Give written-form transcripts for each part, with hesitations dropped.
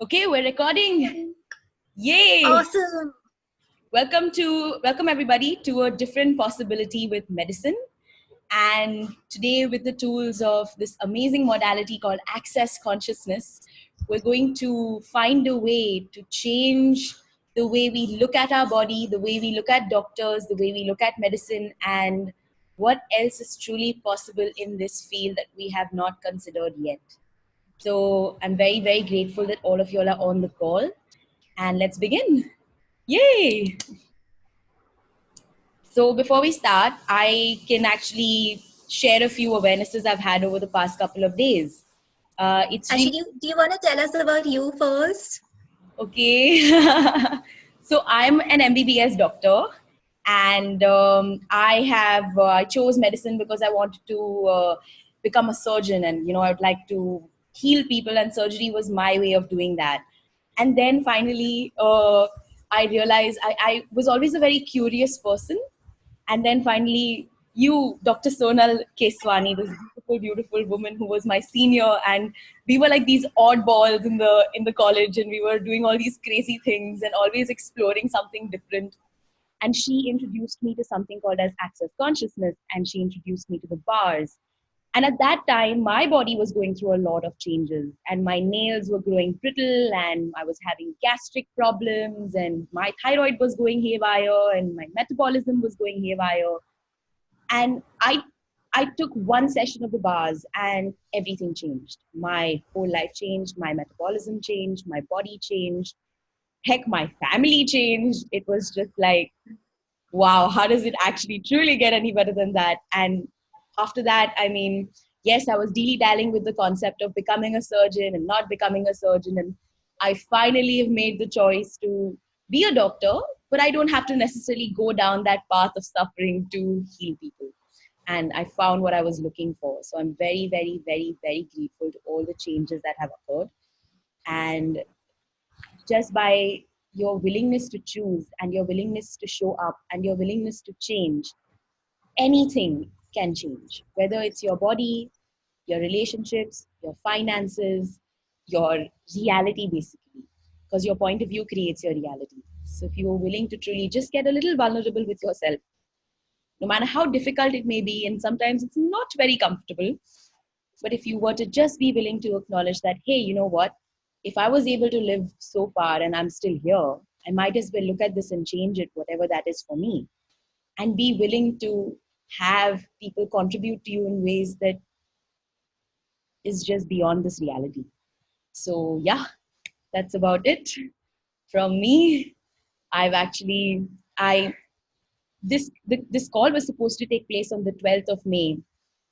Okay, we're recording. Yay! Awesome. Welcome everybody to a different possibility with medicine. And today, with the tools of this amazing modality called Access Consciousness, we're going to find a way to change the way we look at our body, the way we look at doctors, the way we look at medicine, and what else is truly possible in this field that we have not considered yet. So I'm very, very grateful that all of you all are on the call. And let's begin. Yay! So before we start, I can actually share a few awarenesses I've had over the past couple of days. It's really Actually, do you want to tell us about you first? okay. So I'm an MBBS doctor, and I chose medicine because I wanted to become a surgeon, and I would like to heal people, and surgery was my way of doing that. And then finally, I realized I was always a very curious person. And then finally, you, Dr. Sonal Keswani, this beautiful, beautiful woman who was my senior, and we were like these oddballs in the college, and we were doing all these crazy things and always exploring something different. And she introduced me to something called as access consciousness, and she introduced me to the bars. And at that time, my body was going through a lot of changes, and my nails were growing brittle, and I was having gastric problems, and my thyroid was going haywire, and my metabolism was going haywire. And I took one session of the bars, and everything changed. My whole life changed, my metabolism changed, my body changed. Heck, my family changed. It was just like, wow, how does it actually truly get any better than that? And after that, I mean, yes, I was dilly-dallying with the concept of becoming a surgeon and not becoming a surgeon. And I finally have made the choice to be a doctor, but I don't have to necessarily go down that path of suffering to heal people. And I found what I was looking for. So I'm very, very, very, very grateful to all the changes that have occurred. And just by your willingness to choose and your willingness to show up and your willingness to change, anything can change, whether it's your body, your relationships, your finances, your reality, basically, because your point of view creates your reality. So if you are willing to truly just get a little vulnerable with yourself, no matter how difficult it may be, and sometimes it's not very comfortable, but if you were to just be willing to acknowledge that, hey, you know what? If I was able to live so far and I'm still here, I might as well look at this and change it, whatever that is for me, and be willing to have people contribute to you in ways that is just beyond this reality. So, yeah, that's about it from me. I've actually, I, this call was supposed to take place on the 12th of May,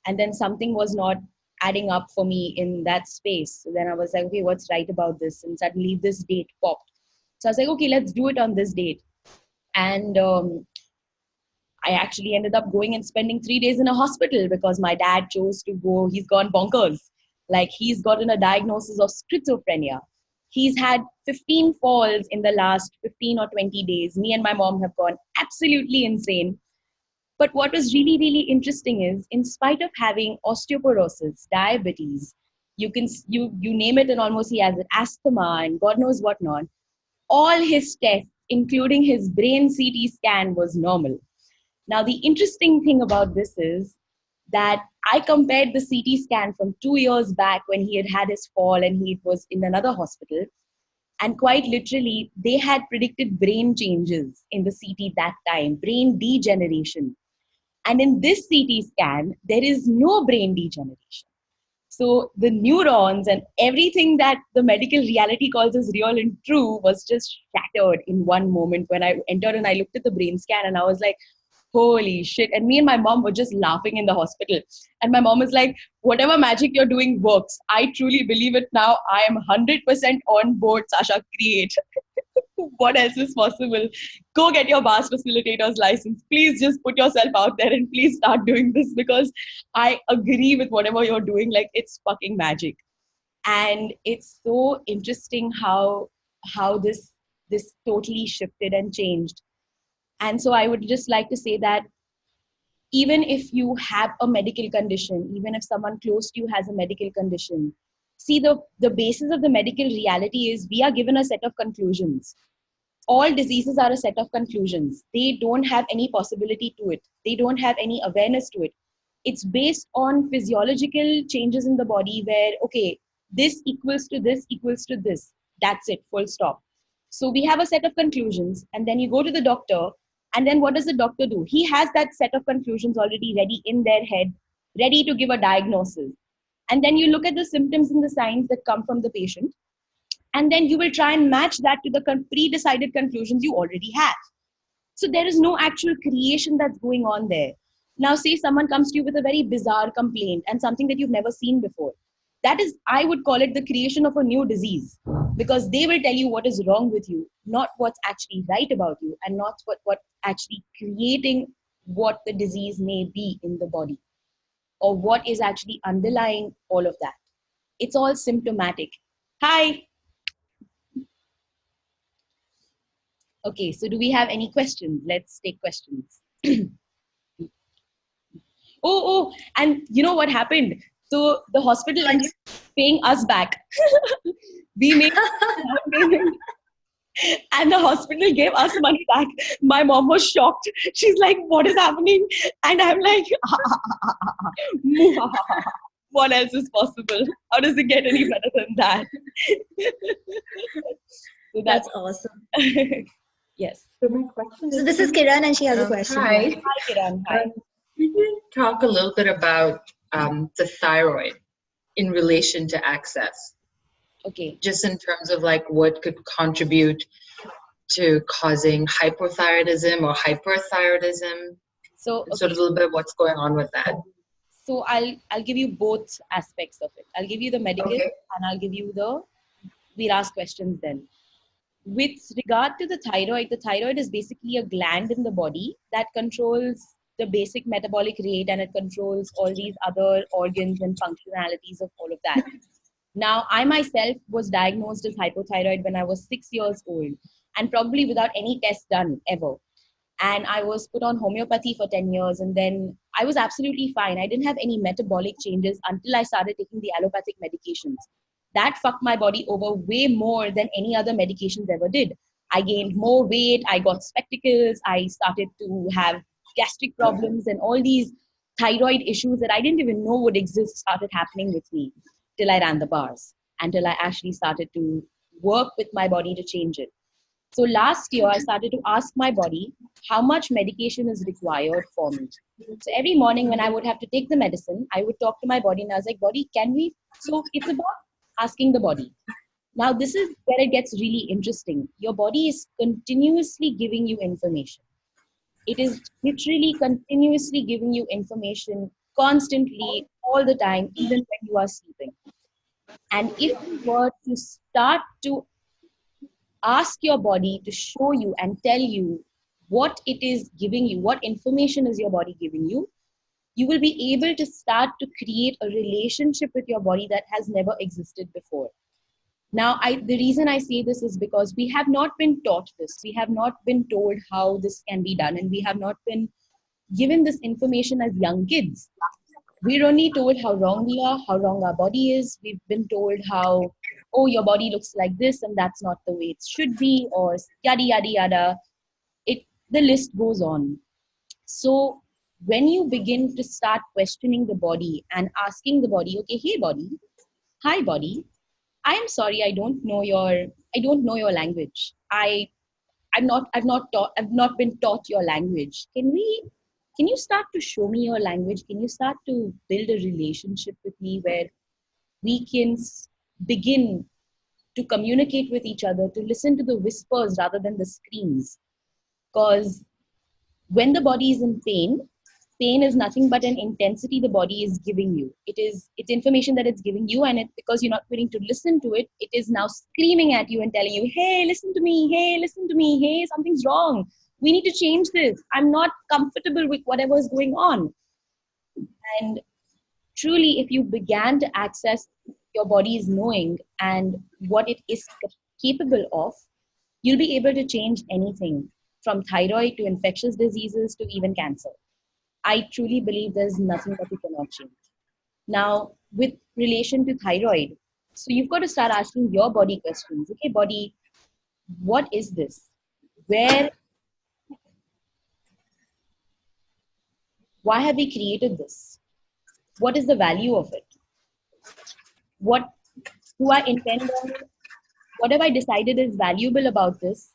and then something was not adding up for me in that space. So then I was like, okay, what's right about this? And suddenly this date popped. So I was like, okay, let's do it on this date. And I actually ended up going and spending 3 days in a hospital because my dad chose to go. He's gone bonkers. Like, he's gotten a diagnosis of schizophrenia. He's had 15 falls in the last 15 or 20 days. Me and my mom have gone absolutely insane. But what was really, really interesting is, in spite of having osteoporosis, diabetes, you name it, and almost he has it, asthma, and God knows what not. All his tests, including his brain CT scan, was normal. Now, the interesting thing about this is that I compared the CT scan from 2 years back when he had his fall and he was in another hospital. And quite literally, they had predicted brain changes in the CT that time, brain degeneration. And in this CT scan, there is no brain degeneration. So the neurons and everything that the medical reality calls as real and true was just shattered in one moment when I entered and I looked at the brain scan and I was like, holy shit. And me and my mom were just laughing in the hospital. And my mom was like, whatever magic you're doing works. I truly believe it now. I am 100% on board, Sasha, create. What else is possible? Go get your bars facilitator's license. Please just put yourself out there and please start doing this, because I agree with whatever you're doing. Like, it's fucking magic. And it's so interesting how this totally shifted and changed. And so I would just like to say that even if you have a medical condition, even if someone close to you has a medical condition, See, the basis of the medical reality is we are given a set of conclusions. All diseases are a set of conclusions. They don't have any possibility to it. They don't have any awareness to it. It's based on physiological changes in the body where, okay, this equals to this equals to this. That's it, full stop. So we have a set of conclusions, and then you go to the doctor, and then what does the doctor do? He has that set of conclusions already ready in their head, ready to give a diagnosis. And then you look at the symptoms and the signs that come from the patient, and then you will try and match that to the pre-decided conclusions you already have. So there is no actual creation that's going on there. Now, say someone comes to you with a very bizarre complaint and something that you've never seen before. That is, I would call it the creation of a new disease, because they will tell you what is wrong with you, not what's actually right about you, and not what actually creating what the disease may be in the body, or what is actually underlying all of that. It's all symptomatic. Hi. Okay, so do we have any questions? Let's take questions. Oh, and you know what happened? So the hospital ended up paying us back. We made a payment, and the hospital gave us money back. My mom was shocked. She's like, "What is happening?" And I'm like, "What else is possible? How does it get any better than that?" So That's awesome. Yes. So my question So this is Kiran and she has a question. Hi. Hi, Kiran. Hi. Could you talk a little bit about the thyroid in relation to access? Okay. Just in terms of like what could contribute to causing hypothyroidism or hyperthyroidism. So okay. Sort of a little bit of what's going on with that. So I'll give you both aspects of it. I'll give you the medical, Okay. and I'll give you we'll ask questions then. With regard to the thyroid is basically a gland in the body that controls the basic metabolic rate, and it controls all these other organs and functionalities of all of that. Now, I myself was diagnosed as hypothyroid when I was 6 years old, and probably without any test done ever. And I was put on homeopathy for 10 years, and then I was absolutely fine. I didn't have any metabolic changes until I started taking the allopathic medications. That fucked my body over way more than any other medications ever did. I gained more weight, I got spectacles, I started to have gastric problems, and all these thyroid issues that I didn't even know would exist started happening with me till I ran the bars, until I actually started to work with my body to change it. So last year, I started to ask my body how much medication is required for me. So every morning when I would have to take the medicine, I would talk to my body, and I was like, body, can we? So it's about asking the body. Now, this is where it gets really interesting. Your body is continuously giving you information. It is literally continuously giving you information constantly, all the time, even when you are sleeping. And if you were to start to ask your body to show you and tell you what it is giving you, what information is your body giving you, you will be able to start to create a relationship with your body that has never existed before. Now, the reason I say this is because we have not been taught this. We have not been told how this can be done, and we have not been given this information as young kids. We're only told how wrong we are, how wrong our body is. We've been told how, oh, your body looks like this and that's not the way it should be, or yada, yada, yada. The list goes on. So when you begin to start questioning the body and asking the body, okay, hey body, hi body, I am sorry, I don't know your language. I've not been taught your language. Can you start to show me your language? Can you start to build a relationship with me where we can begin to communicate with each other, to listen to the whispers rather than the screams? Because when the body is in pain is nothing but an intensity the body is giving you. It's information that it's giving you, and because you're not willing to listen to it, it is now screaming at you and telling you, hey, listen to me, hey, something's wrong. We need to change this. I'm not comfortable with whatever is going on. And truly, if you began to access your body's knowing and what it is capable of, you'll be able to change anything from thyroid to infectious diseases to even cancer. I truly believe there's nothing that you cannot change. Now, with relation to thyroid, So you've got to start asking your body questions. Okay, body, what is this? Why have we created this? What is the value of it? What do I intend on? What have I decided is valuable about this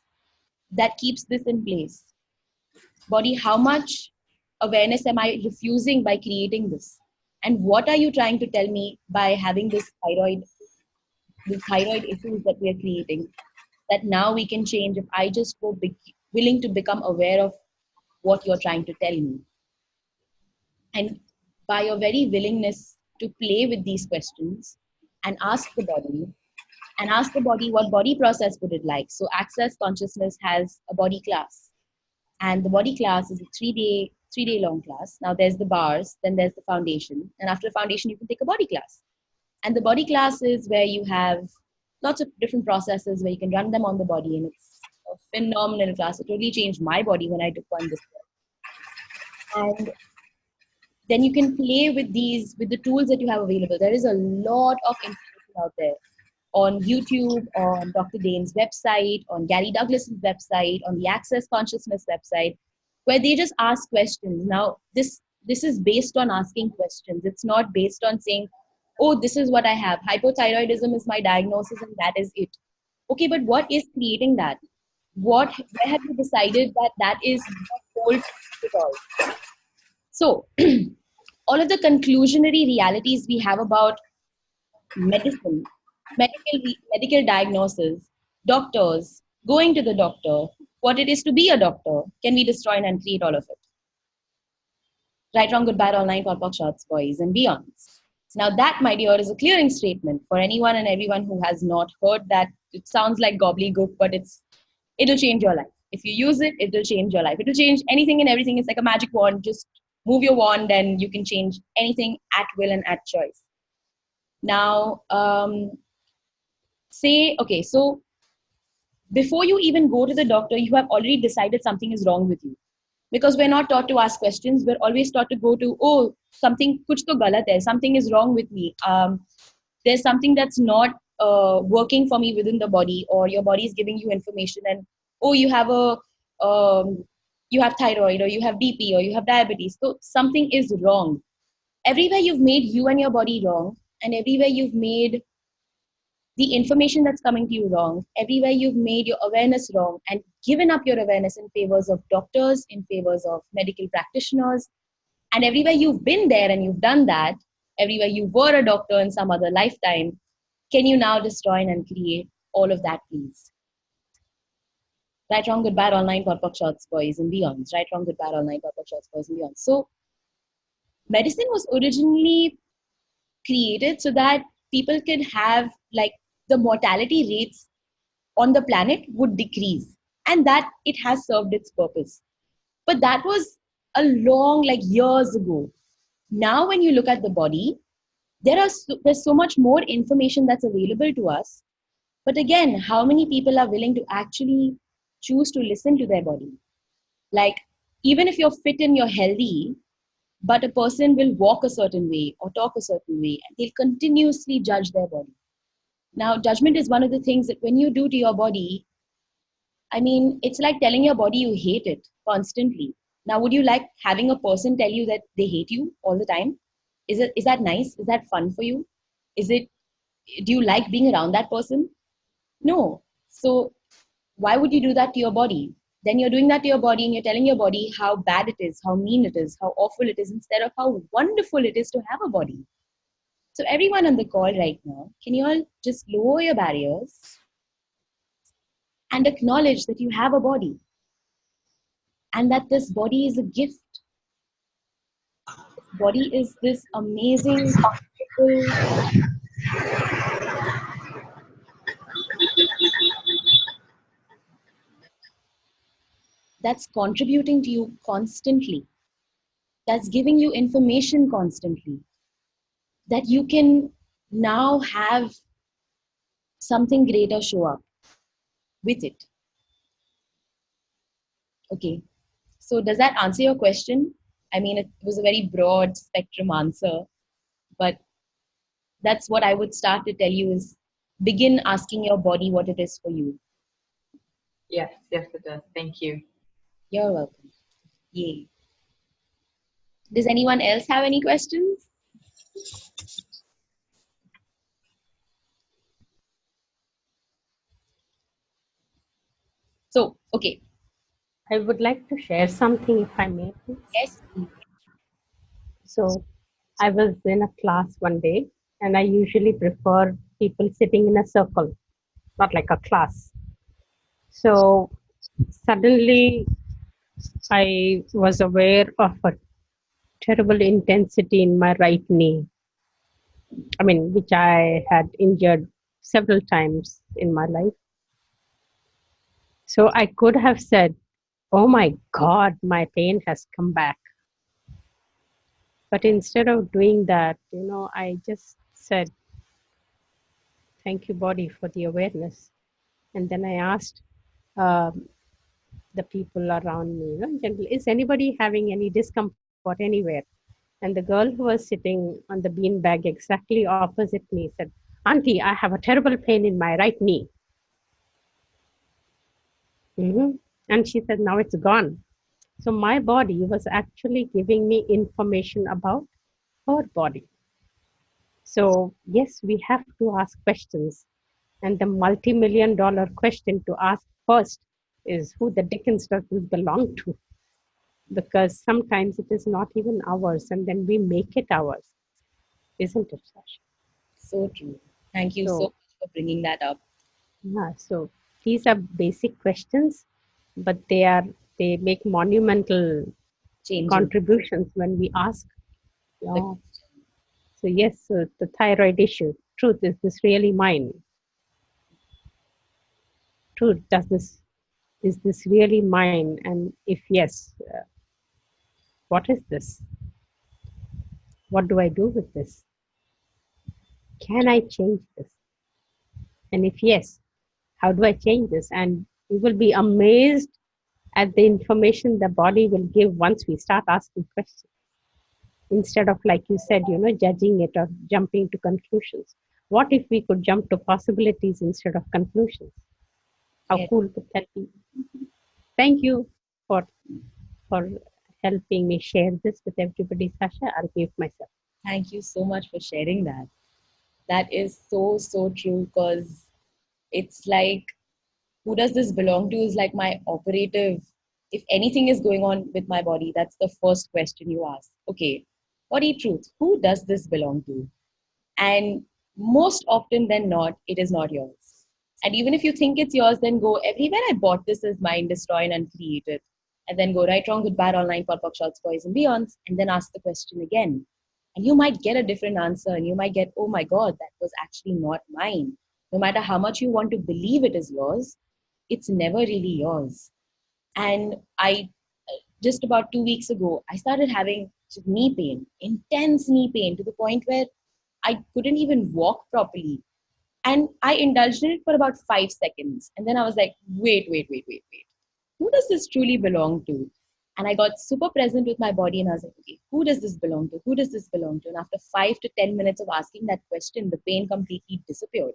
that keeps this in place? Body, how much awareness am I refusing by creating this? And what are you trying to tell me by having the thyroid issues that we are creating? That now we can change if I just willing to become aware of what you're trying to tell me. And by your very willingness to play with these questions and ask the body what body process would it like. So Access Consciousness has a body class, and the body class is a three day long class. Now there's the bars, then there's the foundation, and after the foundation you can take a body class. And the body class is where you have lots of different processes where you can run them on the body, and it's a phenomenal class. It really changed my body when I took one this year. And then you can play with the tools that you have available. There is a lot of information out there on YouTube, on Dr. Dane's website, on Gary Douglas's website, on the Access Consciousness website, where they just ask questions. Now, this is based on asking questions. It's not based on saying, oh, this is what I have. Hypothyroidism is my diagnosis and that is it. Okay, but what is creating that? Where have you decided that is the whole truth at all? So, all of the conclusionary realities we have about medicine, medical diagnosis, doctors, going to the doctor, what it is to be a doctor, can we destroy and create all of it? Right, wrong, good, bad, all nine, pot, pock, shots, boys, and beyonds. Now that, my dear, is a clearing statement for anyone and everyone who has not heard that. It sounds like gobbledygook, but it'll change your life. If you use it, it'll change your life. It'll change anything and everything. It's like a magic wand. Just move your wand and you can change anything at will and at choice. Now, so before you even go to the doctor, you have already decided something is wrong with you. Because we're not taught to ask questions. We're always taught to go to, oh, kuch to galat hai, something is wrong with me. There's something that's not working for me within the body, or your body is giving you information and, oh, you have thyroid, or you have BP, or you have diabetes. So something is wrong. Everywhere you've made you and your body wrong, and everywhere you've made the information that's coming to you wrong, everywhere you've made your awareness wrong and given up your awareness in favors of doctors, in favors of medical practitioners, and everywhere you've been there and you've done that, everywhere you were a doctor in some other lifetime, can you now destroy and create all of that, please? Right, wrong, good, bad, all nine, pot, pock, shots, boys, and beyonds. Right, wrong, good, bad, all nine, pot, pock, shots, boys, and beyonds. So, medicine was originally created so that people could have, like, the mortality rates on the planet would decrease, and that it has served its purpose. But that was a long, like, years ago. Now when you look at the body, there's so much more information that's available to us. But again, how many people are willing to actually choose to listen to their body? Like, even if you're fit and you're healthy, but a person will walk a certain way or talk a certain way, and they'll continuously judge their body. Now, judgment is one of the things that when you do to your body, I mean, it's like telling your body you hate it constantly. Now, would you like having a person tell you that they hate you all the time? Is that nice? Is that fun for you? Do you like being around that person? No. So why would you do that to your body? Then you're doing that to your body and you're telling your body how bad it is, how mean it is, how awful it is, instead of how wonderful it is to have a body. So everyone on the call right now, can you all just lower your barriers and acknowledge that you have a body and that this body is a gift. This body is this amazing, beautiful, that's contributing to you constantly, that's giving you information constantly, that you can now have something greater show up with it. Okay, so does that answer your question? I mean, it was a very broad spectrum answer, but that's what I would start to tell you is begin asking your body what it is for you. Yes, yes, it does. Thank you. You're welcome. Yay. Does anyone else have any questions? So, okay. I would like to share something if I may, please. Yes, please. So I was in a class one day, and I usually prefer people sitting in a circle, not like a class. So suddenly I was aware of a terrible intensity in my right knee. I mean, which I had injured several times in my life. So I could have said, "Oh my God, my pain has come back." But instead of doing that, I just said, "Thank you, body, for the awareness." And then I asked the people around me, generally, is anybody having any discomfort anywhere? And the girl who was sitting on the bean bag exactly opposite me said, "Auntie, I have a terrible pain in my right knee." And she said, "Now it's gone." So my body was actually giving me information about her body. So yes, we have to ask questions. And the multi-million-dollar question to ask first is, who the dickens does this belong to? Because sometimes it is not even ours, and then we make it ours. Isn't it, Sasha? So true. Thank you so much for bringing that up. Yeah, so these are basic questions, but they make monumental Changes. contributions when we ask. Yeah. So yes, the thyroid issue. Truth, is this really mine? Truth, is this really mine? And if yes, what is this? What do I do with this? Can I change this? And if yes, how do I change this? And you will be amazed at the information the body will give once we start asking questions. Instead of, like you said, judging it or jumping to conclusions. What if we could jump to possibilities instead of conclusions? How cool would that be? Thank you for helping me share this with everybody, Sasha. I'll mute myself. Thank you so much for sharing that. That is so, so true, because it's like, who does this belong to is like my operative. If anything is going on with my body, that's the first question you ask. Okay, body truth, who does this belong to? And most often than not, it is not yours. And even if you think it's yours, then go, everywhere I bought this is mine, destroy and uncreate it. And then go right, wrong, good, bad, online, pop, shots, boys and beyonds, and then ask the question again. And you might get a different answer, and you might get, oh my God, that was actually not mine. No matter how much you want to believe it is yours, it's never really yours. And just about 2 weeks ago, I started having knee pain, intense knee pain, to the point where I couldn't even walk properly. And I indulged in it for about 5 seconds. And then I was like, wait. Who does this truly belong to? And I got super present with my body, and I was like, okay, who does this belong to? Who does this belong to? And after 5 to 10 minutes of asking that question, the pain completely disappeared.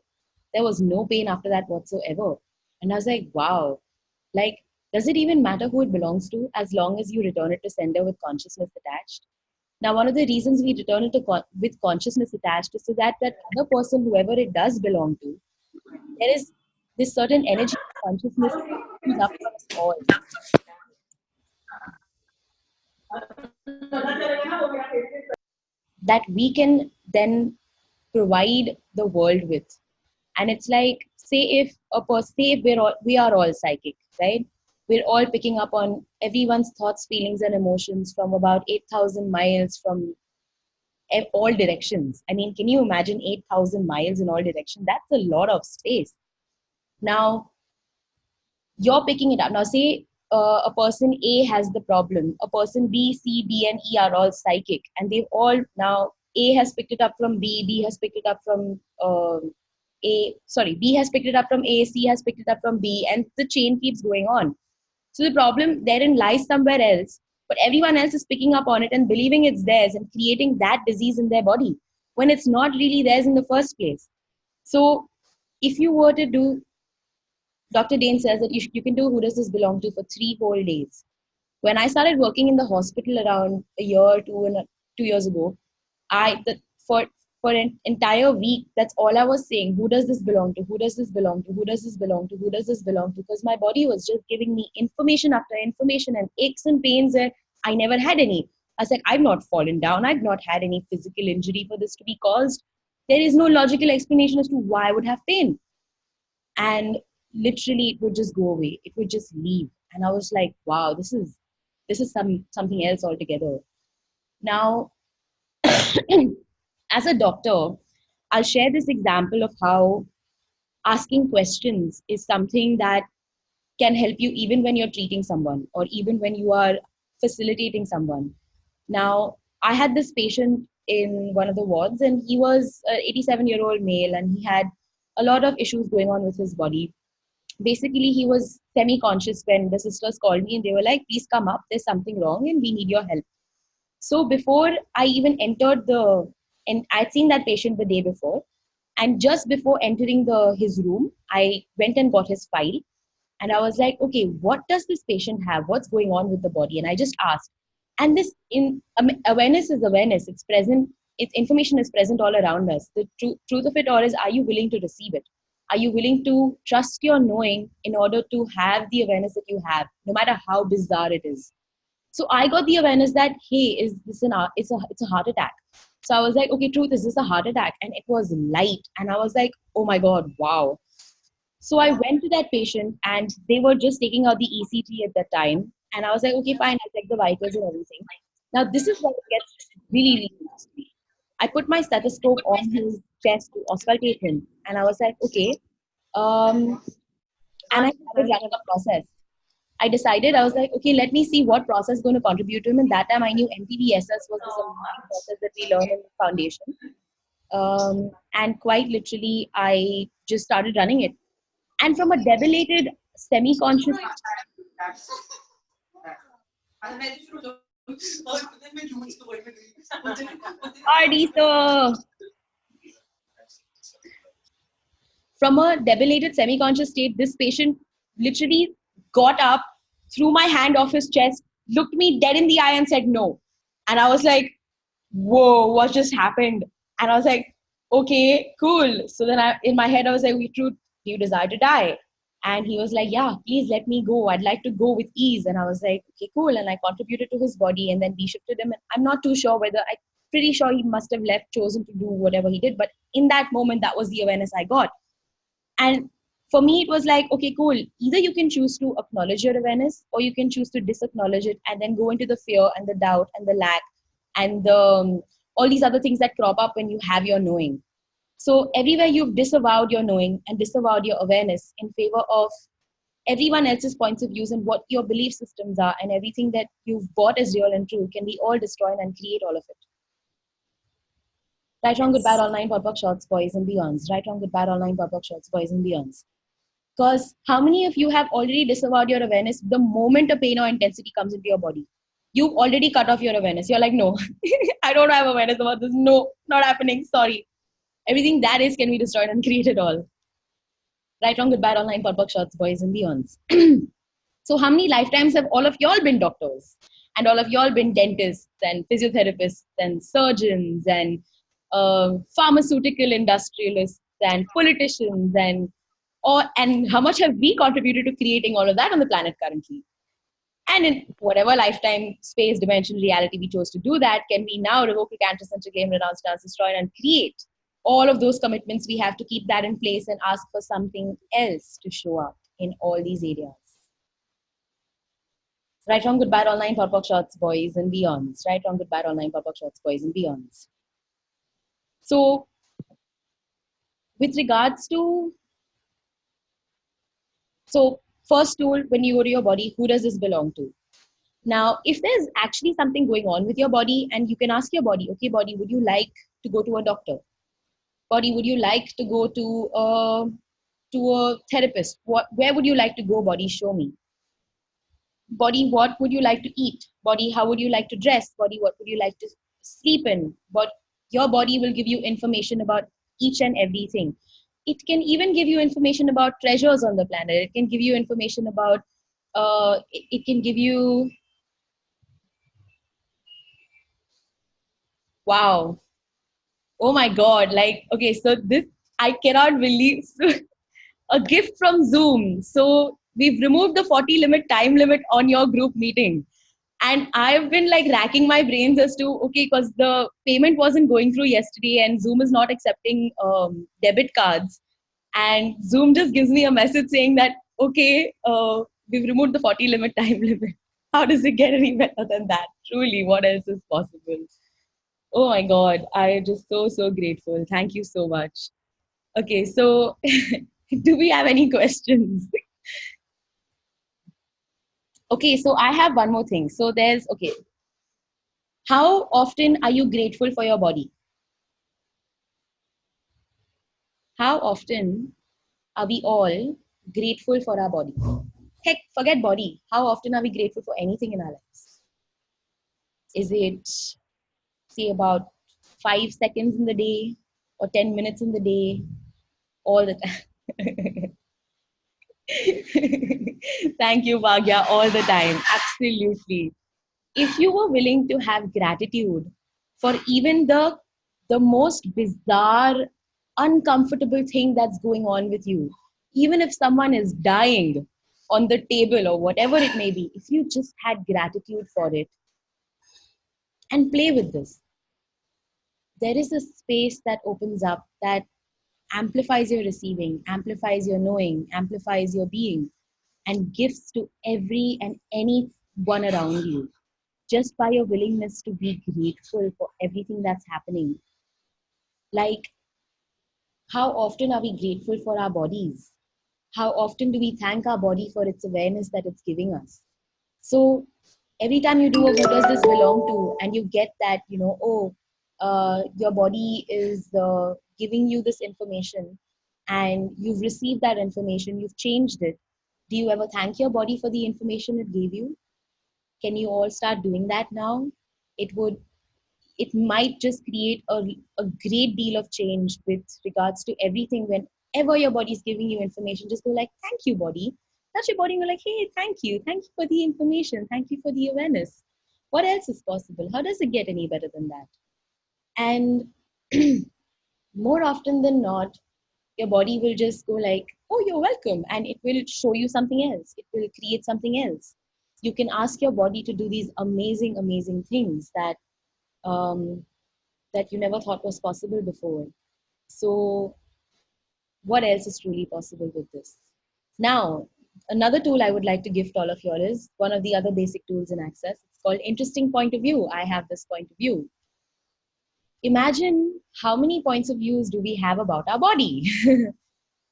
There was no pain after that whatsoever. And I was like, wow, like, does it even matter who it belongs to, as long as you return it to sender with consciousness attached? Now, one of the reasons we return it to with consciousness attached is so that other person, whoever it does belong to, there is this certain energy of consciousness comes up for us all, that we can then provide the world with. And it's like, say if we are all psychic, right? We're all picking up on everyone's thoughts, feelings, and emotions from about 8,000 miles from all directions. I mean, can you imagine 8,000 miles in all directions? That's a lot of space. Now, you're picking it up. Now, say a person A has the problem, a person B, C, D, and E are all psychic, and they've all, now A has picked it up from B, B has picked it up from B has picked it up from A, C has picked it up from B, and the chain keeps going on. So the problem therein lies somewhere else, but everyone else is picking up on it and believing it's theirs and creating that disease in their body. when it's not really theirs in the first place. So if you were to do, Dr. Dane says that you can do who does this belong to for 3 whole days. When I started working in the hospital around a year or 2 years ago, for an entire week, that's all I was saying. Who does this belong to? Who does this belong to? Who does this belong to? Who does this belong to? Because my body was just giving me information after information and aches and pains where I never had any. I was like, I've not fallen down. I've not had any physical injury for this to be caused. There is no logical explanation as to why I would have pain. And literally it would just go away. It would just leave. And I was like, wow, this is something else altogether. Now, as a doctor, I'll share this example of how asking questions is something that can help you even when you're treating someone or even when you are facilitating someone. Now, I had this patient in one of the wards, and he was an 87-year-old male, and he had a lot of issues going on with his body. Basically, he was semi-conscious when the sisters called me and they were like, please come up, there's something wrong and we need your help. So before I even entered and I'd seen that patient the day before, and just before entering his room, I went and got his file, and I was like, okay, what does this patient have? What's going on with the body? And I just asked. And awareness is awareness. It's present. Its information is present all around us. The truth of it all is, are you willing to receive it? Are you willing to trust your knowing in order to have the awareness that you have, no matter how bizarre it is? So I got the awareness that, hey, is this it's a heart attack. So I was like, okay, truth, is this a heart attack? And it was light. And I was like, oh my God, wow. So I went to that patient, and they were just taking out the ECG at that time. And I was like, okay, fine, I'll check the vitals and everything. Now, this is where it gets really, really nasty. I put my stethoscope on his chest to auscultate him. And I was like, okay. And I started running a process. I decided, I was like, okay, let me see what process is going to contribute to him. And that time I knew MTVSS was this amazing process that we learned in the foundation. And quite literally, I just started running it. And from a debilitated, semi-conscious... Party, sir! From a debilitated, semi-conscious state, this patient literally got up, threw my hand off his chest, looked me dead in the eye and said no. And I was like, whoa, what just happened? And I was like, okay, cool. So then in my head, I was like, Truth, do you desire to die? And he was like, yeah, please let me go. I'd like to go with ease. And I was like, okay, cool. And I contributed to his body and then de-shifted him. And I'm not too sure I'm pretty sure he must have chosen to do whatever he did. But in that moment, that was the awareness I got. And for me, it was like, okay, cool. Either you can choose to acknowledge your awareness, or you can choose to disacknowledge it and then go into the fear and the doubt and the lack and all these other things that crop up when you have your knowing. So everywhere you've disavowed your knowing and disavowed your awareness in favor of everyone else's points of views and what your belief systems are, and everything that you've bought as real and true can be all destroyed and create all of it. Right, wrong, good, bad, all nine, pop, shots, boys and beyonds. Right, wrong, good, bad, all nine, pop, shots, boys and beyonds. Because how many of you have already disavowed your awareness the moment a pain or intensity comes into your body? You've already cut off your awareness. You're like, no, I don't have awareness about this. No, not happening. Sorry. Everything that is can be destroyed and created all. Right, wrong, good, bad, all nine, pop, shots, boys and beyonds. So how many lifetimes have all of y'all been doctors? And all of y'all been dentists and physiotherapists and surgeons and pharmaceutical industrialists and politicians and how much have we contributed to creating all of that on the planet currently? And in whatever lifetime, space, dimension, reality we chose to do that, can we now revoke, recant, center, claim, renounce, denounce, destroy, and create all of those commitments? We have to keep that in place and ask for something else to show up in all these areas. Right, wrong, good, bad, all nine, pop, shots, boys and beyonds. Right, wrong, good, bad, all nine, pop, shots, boys and beyonds. So, with regards to, first tool, when you go to your body, who does this belong to? Now, if there's actually something going on with your body, and you can ask your body, okay, body, would you like to go to a doctor? Body, would you like to go to a therapist? Where would you like to go, body? Show me. Body, what would you like to eat? Body, how would you like to dress? Body, what would you like to sleep in? Your body will give you information about each and everything. It can even give you information about treasures on the planet. It can give you information about, it can give you, wow, oh my God, like, okay, so this, I cannot believe, a gift from Zoom. So we've removed the 40 time limit on your group meeting. And I've been like racking my brains as to, okay, because the payment wasn't going through yesterday and Zoom is not accepting debit cards. And Zoom just gives me a message saying that, okay, we've removed the 40 time limit. How does it get any better than that? Truly, what else is possible? Oh my God, I just so grateful. Thank you so much. Okay, so do we have any questions? Okay, so I have one more thing. So there's, okay, how often are you grateful for your body? How often are we all grateful for our body? Heck, forget body. How often are we grateful for anything in our lives? Is it, say, about 5 seconds in the day or 10 minutes in the day, all the time? Thank you, Bhagya, all the time. Absolutely. If you were willing to have gratitude for even the most bizarre, uncomfortable thing that's going on with you, even if someone is dying on the table or whatever it may be, if you just had gratitude for it and play with this, there is a space that opens up that amplifies your receiving, amplifies your knowing, amplifies your being, and gives to every and any one around you, just by your willingness to be grateful for everything that's happening. Like, how often are we grateful for our bodies? How often do we thank our body for its awareness that it's giving us? So every time you do a who does this belong to, and you get that, oh, your body is giving you this information, and you've received that information, you've changed it. Do you ever thank your body for the information it gave you? Can you all start doing that now? It might just create a great deal of change with regards to everything. Whenever your body is giving you information, just go like, thank you, body. Touch your body and go like, hey, thank you for the information, thank you for the awareness. What else is possible? How does it get any better than that? And more often than not, your body will just go like, oh, you're welcome, and it will show you something else, it will create something else. You can ask your body to do these amazing things that that you never thought was possible before. So what else is truly possible with this? Now, another tool I would like to gift all of you is one of the other basic tools in Access. It's called Interesting Point of View. I have this point of view. Imagine how many points of views do we have about our body?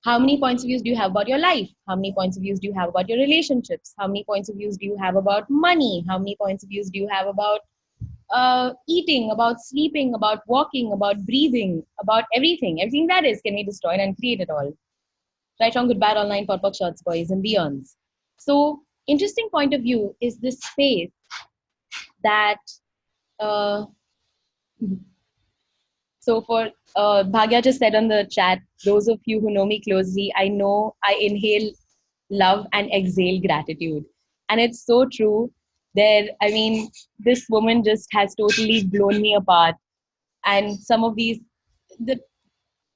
How many points of views do you have about your life? How many points of views do you have about your relationships? How many points of views do you have about money? How many points of views do you have about eating, about sleeping, about walking, about breathing, about everything that is can be destroyed and create it all. Right, wrong, good, bad, online, pot, shots, boys and beyonds. So interesting point of view is this space that so for Bhagya just said on the chat, those of you who know me closely, I know I inhale love and exhale gratitude. And it's so true. This woman just has totally blown me apart. And some of these,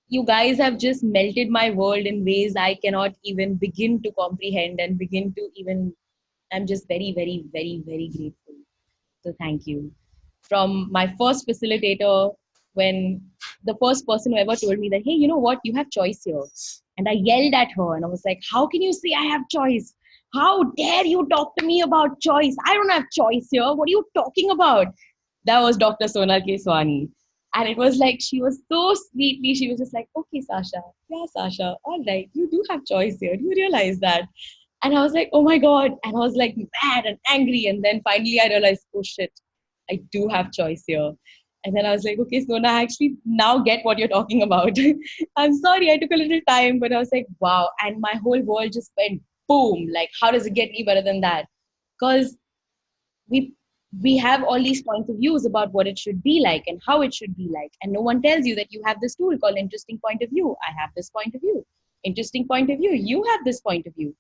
you guys have just melted my world in ways I cannot even begin to comprehend and I'm just very grateful. So thank you. From my first facilitator, when the first person who ever told me that, hey, you know what, you have choice here. And I yelled at her and I was like, how can you say I have choice? How dare you talk to me about choice? I don't have choice here. What are you talking about? That was Dr. Sonal Keswani. And it was like, she was so sweetly, she was just like, okay, Sasha, yeah, Sasha, all right, you do have choice here. Do you realize that? And I was like, oh my God. And I was like mad and angry. And then finally I realized, oh shit, I do have choice here. And then I was like, okay, Sona, I actually now get what you're talking about. I'm sorry, I took a little time, but I was like, wow. And my whole world just went boom. Like, how does it get any better than that? Because we we have all these points of views about what it should be like and how it should be like, and no one tells you that you have this tool called interesting point of view. I have this point of view. Interesting point of view, you have this point of view.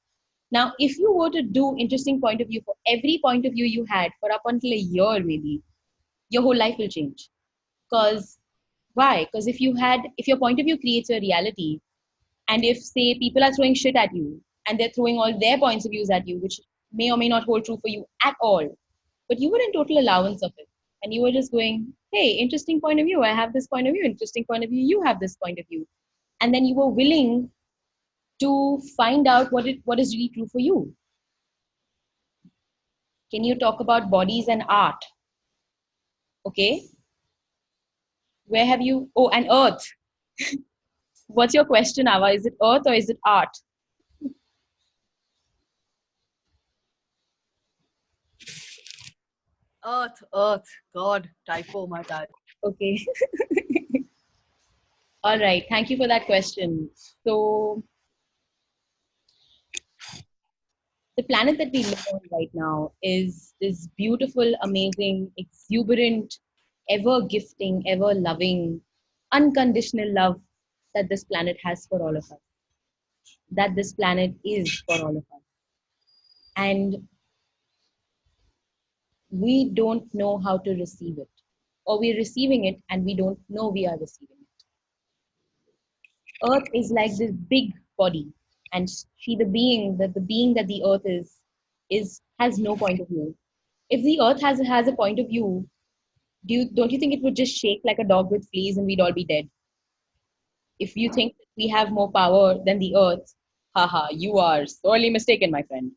Now if you were to do interesting point of view for every point of view you had for up until a year, maybe your whole life will change. Because why? Because if your point of view creates a reality, and if say people are throwing shit at you and they're throwing all their points of views at you, which may or may not hold true for you at all, but you were in total allowance of it, and you were just going, hey, interesting point of view, I have this point of view, interesting point of view, you have this point of view, and then you were willing to find out what is really true for you. Can you talk about bodies and art? Okay, where have you, oh, and earth. What's your question, Ava? Is it earth or is it art? Earth. God, typo, my bad. Okay. All right. Thank you for that question. So the planet that we live on right now is this beautiful, amazing, exuberant, ever gifting, ever loving, unconditional love that this planet has for all of us, that this planet is for all of us. And we don't know how to receive it, or we're receiving it and we don't know we are receiving it. Earth is like this big body, and the being that the earth is has no point of view. If the earth has a point of view, don't you think it would just shake like a dog with fleas and we'd all be dead? If you think that we have more power than the earth, haha, you are sorely mistaken, my friend.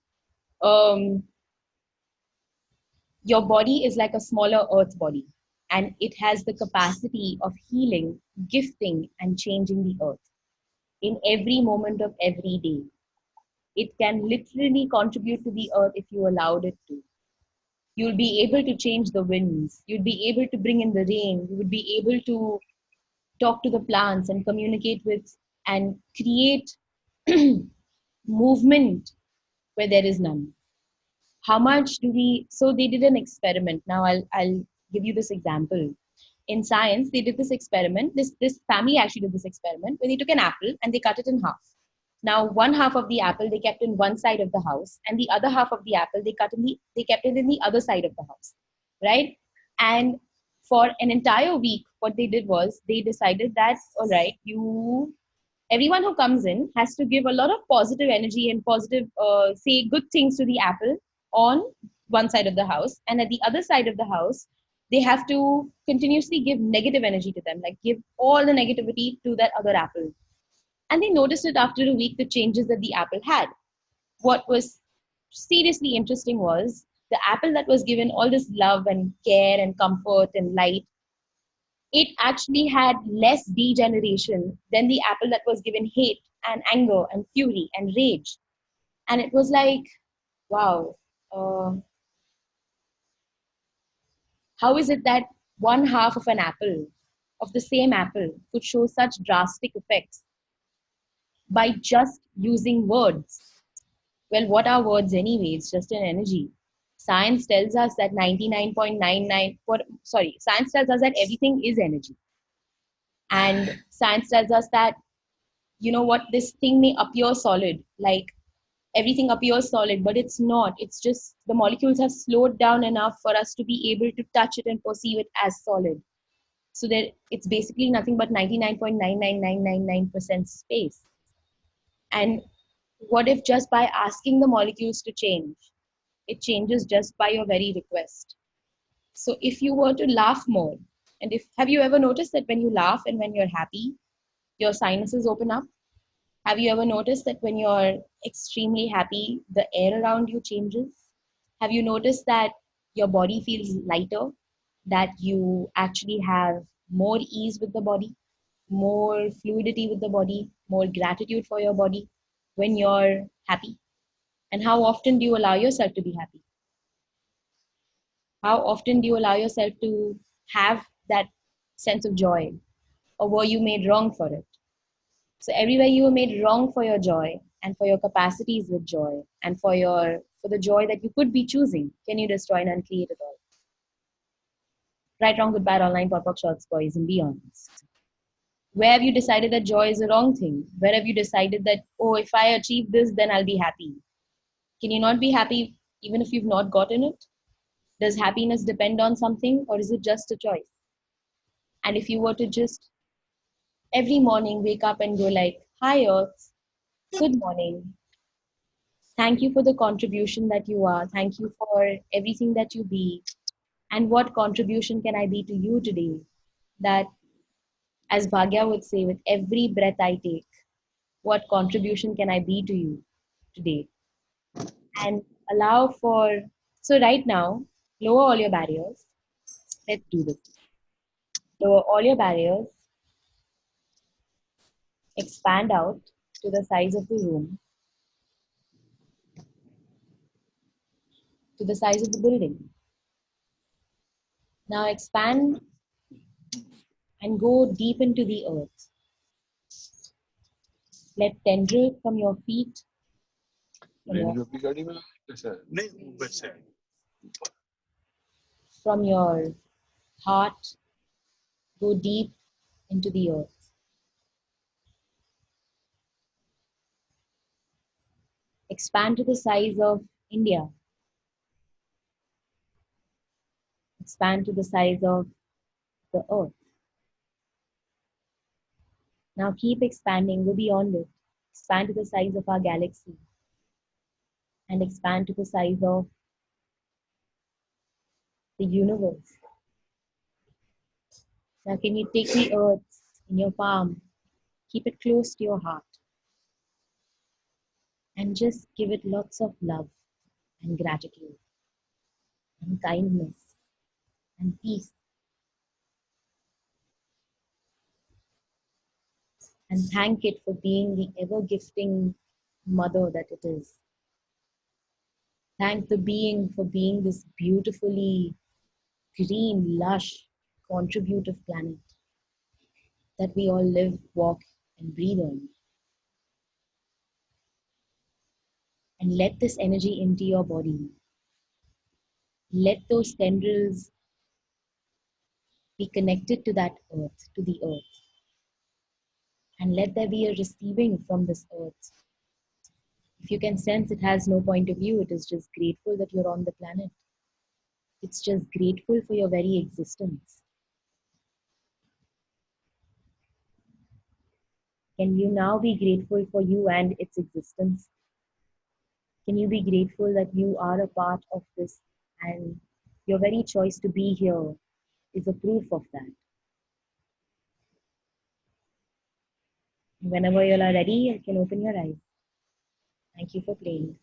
Your body is like a smaller earth body, and it has the capacity of healing, gifting, and changing the earth in every moment of every day. It can literally contribute to the earth if you allowed it to. You'll be able to change the winds. You'll be able to bring in the rain. You would be able to talk to the plants and communicate with and create movement where there is none. How much do we? So they did an experiment. Now I'll give you this example. In science, they did this experiment. This family actually did this experiment where they took an apple and they cut it in half. Now, one half of the apple they kept in one side of the house, and the other half of the apple they kept it in the other side of the house, right? And for an entire week, what they did was they decided that, all right, everyone who comes in has to give a lot of positive energy and positive, say good things to the apple on one side of the house, and at the other side of the house, they have to continuously give negative energy to them, like give all the negativity to that other apple. And they noticed it after a week, the changes that the apple had. What was seriously interesting was the apple that was given all this love and care and comfort and light, it actually had less degeneration than the apple that was given hate and anger and fury and rage. And it was like, wow, how is it that one half of an apple, of the same apple, could show such drastic effects by just using words? Well, what are words anyway? It's just an energy. Science tells us that 99.99, science tells us that everything is energy. And science tells us that, you know what, this thing may appear solid, like everything appears solid, but it's not. It's just the molecules have slowed down enough for us to be able to touch it and perceive it as solid. So that it's basically nothing but 99.99999% space. And what if just by asking the molecules to change, it changes just by your very request? So if you were to laugh more, and have you ever noticed that when you laugh and when you're happy, your sinuses open up? Have you ever noticed that when you're extremely happy, the air around you changes? Have you noticed that your body feels lighter, that you actually have more ease with the body, more fluidity with the body, more gratitude for your body when you're happy? And how often do you allow yourself to be happy? How often do you allow yourself to have that sense of joy? Or were you made wrong for it? So everywhere you were made wrong for your joy and for your capacities with joy and for the joy that you could be choosing, can you destroy and uncreate it all? Right, wrong, good, bad, online, pop-up, shorts, boys, and beyonds. Where have you decided that joy is a wrong thing? Where have you decided that, oh, if I achieve this, then I'll be happy? Can you not be happy even if you've not gotten it? Does happiness depend on something, or is it just a choice? And if you were to just every morning wake up and go like, hi Earth, good morning. Thank you for the contribution that you are. Thank you for everything that you be. And what contribution can I be to you today? That, as Bhagya would say, with every breath I take, what contribution can I be to you today? And allow for, so right now, lower all your barriers. Let's do this. Lower all your barriers, expand out to the size of the room, to the size of the building. Now expand and go deep into the earth. Let tendrils from your feet, from your heart, go deep into the earth. Expand to the size of India. Expand to the size of the earth. Now keep expanding, go beyond it. Expand to the size of our galaxy. And expand to the size of the universe. Now can you take the earth in your palm, keep it close to your heart, and just give it lots of love and gratitude and kindness and peace. And thank it for being the ever-gifting mother that it is. Thank the being for being this beautifully green, lush, contributive planet that we all live, walk, and breathe on. And let this energy into your body. Let those tendrils be connected to that earth, to the earth. And let there be a receiving from this earth. If you can sense it has no point of view, it is just grateful that you're on the planet. It's just grateful for your very existence. Can you now be grateful for you and its existence? Can you be grateful that you are a part of this and your very choice to be here is a proof of that? Whenever you are ready, you can open your eyes. Thank you for playing.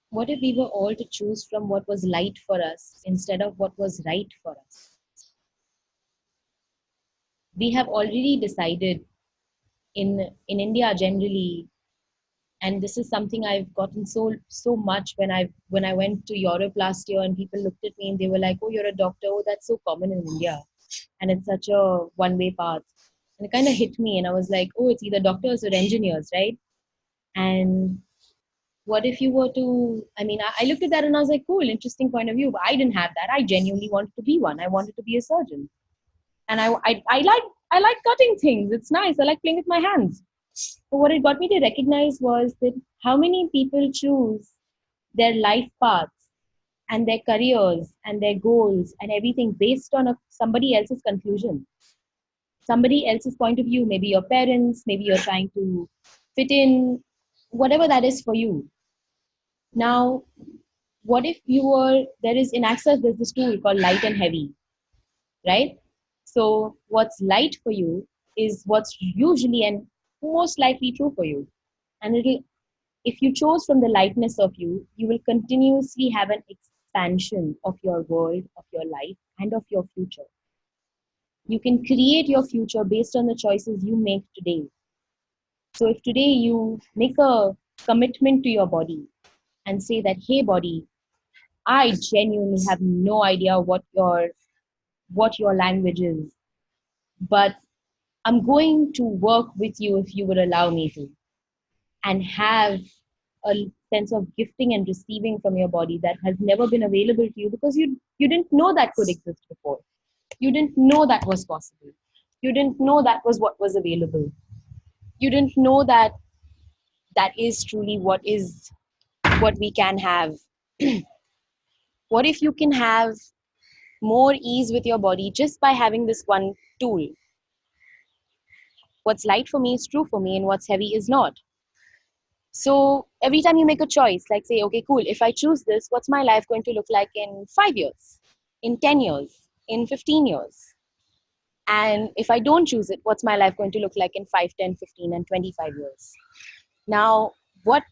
What if we were all to choose from what was light for us instead of what was right for us? We have already decided in India generally, and this is something I've gotten so much when I went to Europe last year and people looked at me and they were like, oh, you're a doctor, oh, that's so common in India. And it's such a one-way path. And it kind of hit me and I was like, oh, it's either doctors or engineers, right? And what if you were to, I looked at that and I was like, cool, interesting point of view, but I didn't have that. I genuinely wanted to be one. I wanted to be a surgeon. And I like cutting things. It's nice. I like playing with my hands. But what it got me to recognize was that how many people choose their life paths and their careers and their goals and everything based on somebody else's conclusion, somebody else's point of view, maybe your parents, maybe you're trying to fit in, whatever that is for you. Now, what if there is in Access, there's this tool called light and heavy, right? So what's light for you is what's usually and most likely true for you. And if you chose from the lightness of you, you will continuously have an expansion of your world, of your life, and of your future. You can create your future based on the choices you make today. So if today you make a commitment to your body and say that, hey body, I genuinely have no idea what your what your language is, but I'm going to work with you if you would allow me to, and have a sense of gifting and receiving from your body that has never been available to you because you didn't know that could exist before. You didn't know that was possible. You didn't know that was what was available. You didn't know that that is truly what we can have. What if you can have more ease with your body just by having this one tool? What's light for me is true for me, and what's heavy is not. So every time you make a choice, like say, okay, cool, if I choose this, what's my life going to look like in 5 years, in 10 years, in 15 years? And if I don't choose it, what's my life going to look like in 5, 10, 15, and 25 years? Now, what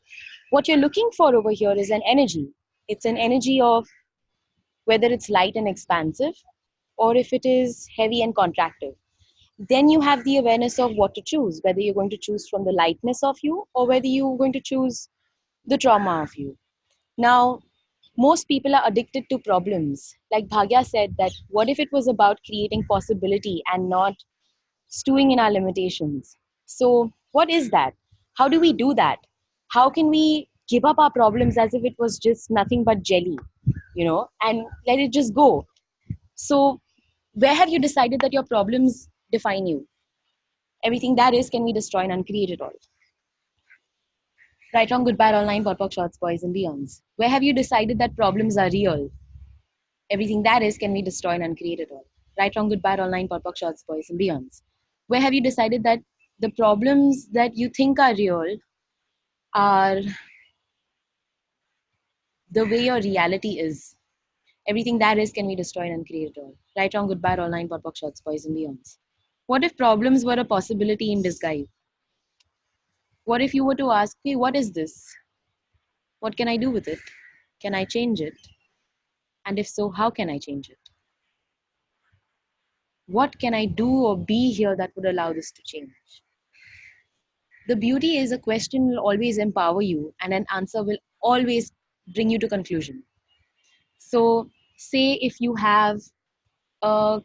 you're looking for over here is an energy. It's an energy of whether it's light and expansive, or if it is heavy and contractive. Then you have the awareness of what to choose, whether you're going to choose from the lightness of you or whether you're going to choose the trauma of you. Now, most people are addicted to problems. Like Bhagya said, that what if it was about creating possibility and not stewing in our limitations? So, what is that? How do we do that? How can we give up our problems as if it was just nothing but jelly, and let it just go? So, where have you decided that your problems define you? Everything that is can be destroyed and uncreate it all. Right, wrong, good, bad, online, pot, shots, boys, and beyonds. Where have you decided that problems are real? Everything that is can be destroyed and uncreate it all. Right, wrong, good, bad, online, pot, shots, boys, and beyonds. Where have you decided that the problems that you think are real are the way your reality is? Everything that is can be destroyed and uncreate it all. Right, wrong, good, bad, online, pot, shots, boys, and beyonds. What if problems were a possibility in disguise? What if you were to ask, hey, what is this? What can I do with it? Can I change it? And if so, how can I change it? What can I do or be here that would allow this to change? The beauty is a question will always empower you and an answer will always bring you to conclusion. So say if you have, have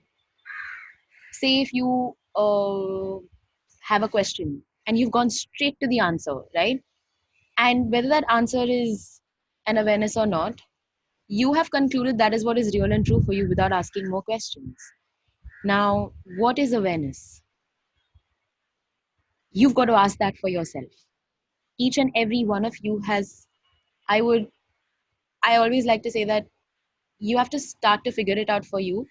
a question and you've gone straight to the answer, right? And whether that answer is an awareness or not, you have concluded that is what is real and true for you without asking more questions. Now, what is awareness? You've got to ask that for yourself. Each and every one of you has, I always like to say that you have to start to figure it out for you,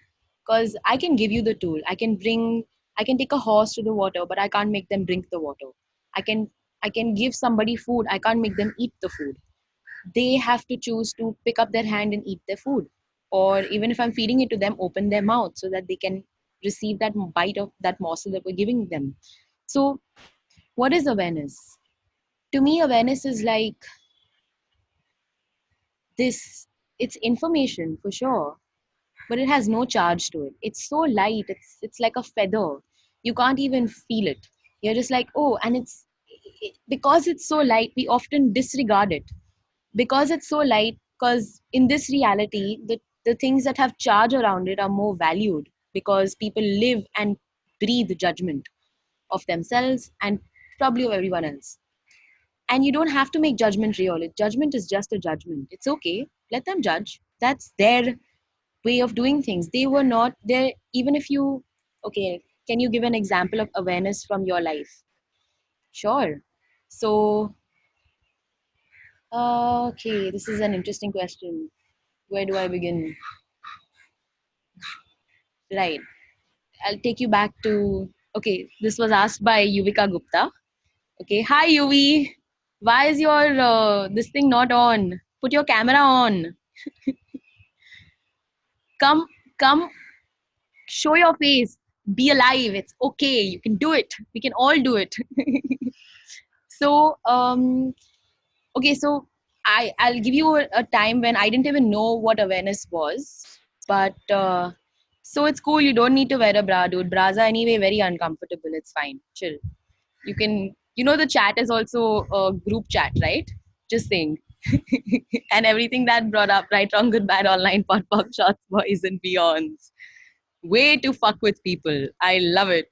because I can give you the tool. I can take a horse to the water, but I can't make them drink the water. I can give somebody food. I can't make them eat the food. They have to choose to pick up their hand and eat their food. Or even if I'm feeding it to them, open their mouth so that they can receive that bite of that morsel that we're giving them. So what is awareness? To me, awareness is like this. It's information for sure, but it has no charge to it. It's so light. It's like a feather. You can't even feel it. You're just like, oh, and because it's so light, we often disregard it. Because it's so light, because in this reality, the things that have charge around it are more valued, because people live and breathe judgment of themselves and probably of everyone else. And you don't have to make judgment real. Judgment is just a judgment. It's okay. Let them judge. That's their way of doing things. They were not there. Even if you, okay, can you give an example of awareness from your life? Sure. So, okay, this is an interesting question. Where do I begin? Right. I'll take you back to, okay, this was asked by Yuvika Gupta. Okay, hi Yuvi. Why is your, this thing not on? Put your camera on. Come, show your face. Be alive. It's okay. You can do it. We can all do it. So, okay, so I'll give you a time when I didn't even know what awareness was. But so it's cool. You don't need to wear a bra, dude. Bras are anyway very uncomfortable. It's fine. Chill. You can, the chat is also a group chat, right? Just saying. And everything that brought up, right, wrong, good, bad, online, pot, shots, boys, and beyonds. way to fuck with people. I love it.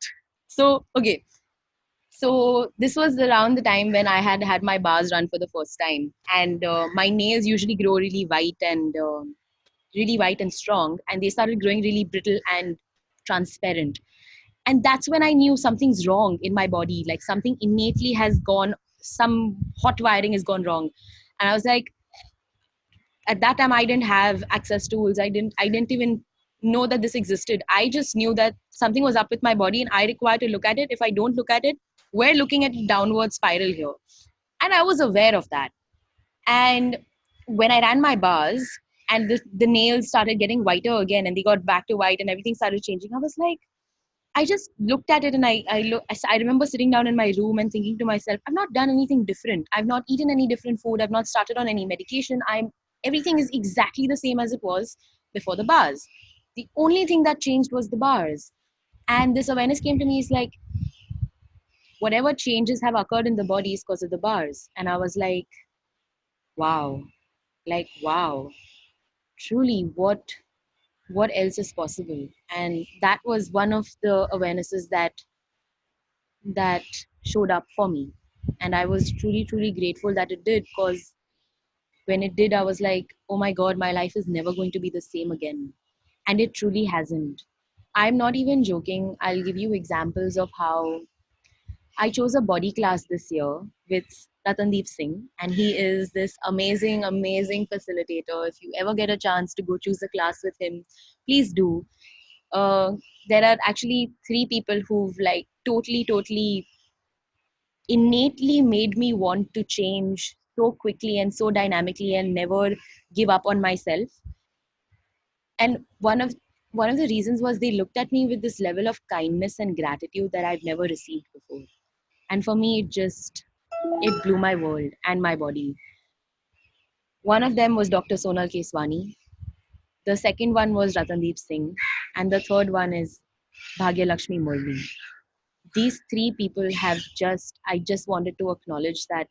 So, okay. So this was around the time when I had my bars run for the first time, and my nails usually grow really white and strong, and they started growing really brittle and transparent. And that's when I knew something's wrong in my body, like something innately has gone, some hot wiring has gone wrong. And I was like, at that time I didn't have access tools, I didn't even know that this existed. I just knew that something was up with my body and I required to look at it. If I don't look at it, we're looking at a downward spiral here. And I was aware of that. And when I ran my bars and the nails started getting whiter again and they got back to white and everything started changing, I was like, I just looked at it and I remember sitting down in my room and thinking to myself, I've not done anything different. I've not eaten any different food. I've not started on any medication. Everything is exactly the same as it was before the bars. The only thing that changed was the bars. And this awareness came to me, is like, whatever changes have occurred in the body is because of the bars. And I was wow, wow, truly what else is possible? And that was one of the awarenesses that showed up for me. And I was truly grateful that it did, because when it did, I was like, oh my god, my life is never going to be the same again. And it truly hasn't. I'm not even joking. I'll give you examples of how I chose a body class this year with Ratandeep Singh, and he is this amazing facilitator. If you ever get a chance to go choose a class with him, please do. uh, there are actually three people who've like totally innately made me want to change so quickly and so dynamically and never give up on myself. And one of the reasons was they looked at me with this level of kindness and gratitude that I've never received before. And for me, it blew my world and my body. One of them was Dr. Sonal Keswani. The second one was Ratandeep Singh, and the third one is Bhagya Lakshmi Murli. These three people I just wanted to acknowledge that,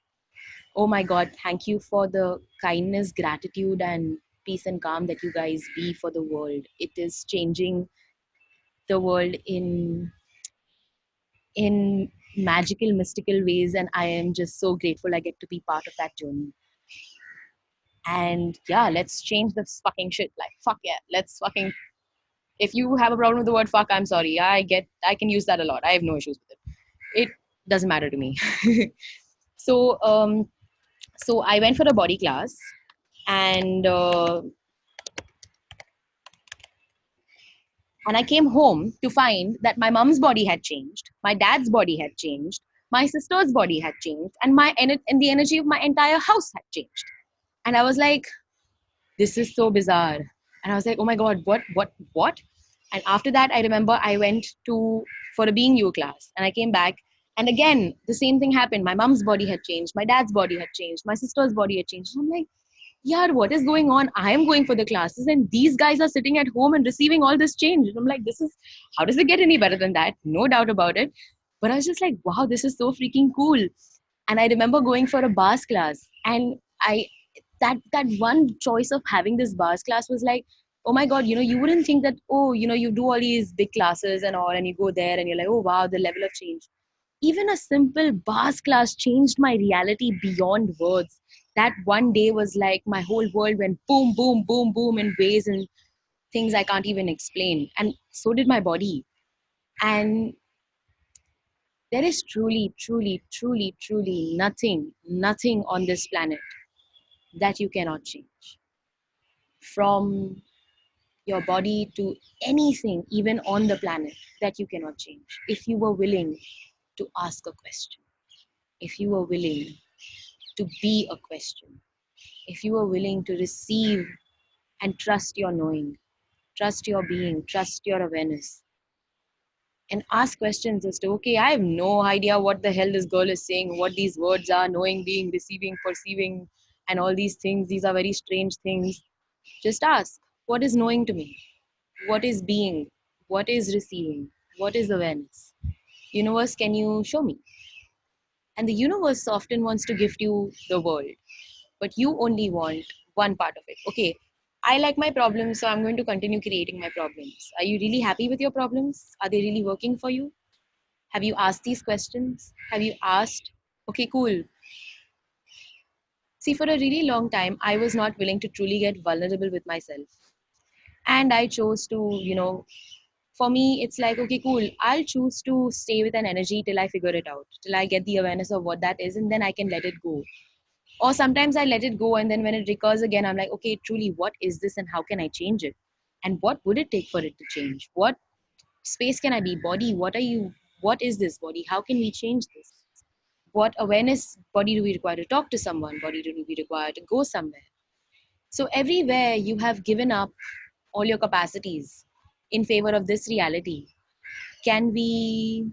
oh my god, thank you for the kindness, gratitude, and peace and calm that you guys be for the world. It is changing the world in magical, mystical ways, and I am just so grateful I get to be part of that journey. And yeah, let's change this fucking shit. Like, fuck yeah, let's fucking. If you have a problem with the word fuck, I'm sorry. I can use that a lot. I have no issues with it. It doesn't matter to me. So so I went for a body class, and I came home to find that my mom's body had changed, my dad's body had changed, my sister's body had changed, and and the energy of my entire house had changed. And I was like, this is so bizarre. And I was like, oh my god, what? And after that, I remember I went for a being you class, and I came back, and again the same thing happened. My mom's body had changed, my dad's body had changed, my sister's body had changed. And I'm like, yeah, what is going on? I am going for the classes, and these guys are sitting at home and receiving all this change. And I'm like, how does it get any better than that? No doubt about it. But I was just like, wow, this is so freaking cool. And I remember going for a bars class, and I that one choice of having this bars class was like, oh my god, you wouldn't think that, oh, you do all these big classes and all, and you go there and you're like, oh wow, the level of change. Even a simple bars class changed my reality beyond words. That one day was like my whole world went boom, boom, boom, boom in ways and things I can't even explain. And so did my body. And there is truly nothing on this planet that you cannot change. From your body to anything, even on the planet, that you cannot change. If you were willing to ask a question, if you were willing to be a question, if you are willing to receive and trust your knowing, trust your being, trust your awareness, and ask questions as to, okay, I have no idea what the hell this girl is saying, what these words are, knowing, being, receiving, perceiving, and all these things. These are very strange things. Just ask, what is knowing to me? What is being? What is receiving? What is awareness? Universe, can you show me? And the universe often wants to gift you the world, but you only want one part of it. Okay, I like my problems, so I'm going to continue creating my problems. Are you really happy with your problems? Are they really working for you? Have you asked these questions? Have you asked, okay, cool. See, for a really long time, I was not willing to truly get vulnerable with myself. And I chose to, for me, it's like, okay, cool. I'll choose to stay with an energy till I figure it out, till I get the awareness of what that is, and then I can let it go. Or sometimes I let it go, and then when it recurs again, I'm like, okay, truly, what is this, and how can I change it? And what would it take for it to change? What space can I be? Body, what are you? What is this body? How can we change this? What awareness body do we require to talk to someone? Body do we require to go somewhere? So everywhere you have given up all your capacities in favor of this reality, can we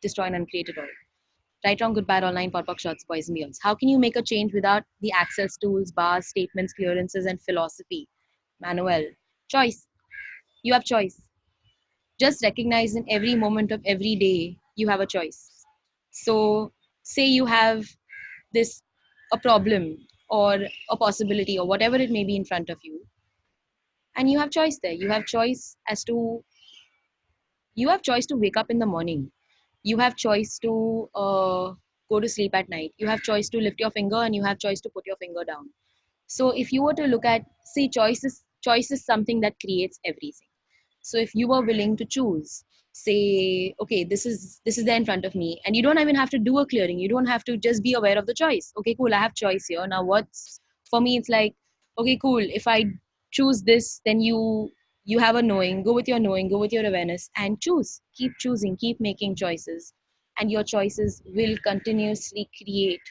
destroy and uncreate it all? Right, wrong, good, bad, all nine, pot, shots, boys and girls. How can you make a change without the access, tools, bars, statements, clearances, and philosophy? Manuel, choice. You have choice. Just recognize in every moment of every day, you have a choice. So, say you have this a problem or a possibility or whatever it may be in front of you, and you have choice there. You have choice to wake up in the morning. You have choice to go to sleep at night. You have choice to lift your finger, and you have choice to put your finger down. So if you were to look at, see, choice is something that creates everything. So if you were willing to choose, say, okay, this is there in front of me, and you don't even have to do a clearing. You don't have to, just be aware of the choice. Okay, cool, I have choice here. Now what's for me, it's like, okay, cool, if I choose this, then you have a knowing. Go with your knowing, go with your awareness, and choose. Keep choosing, keep making choices, and your choices will continuously create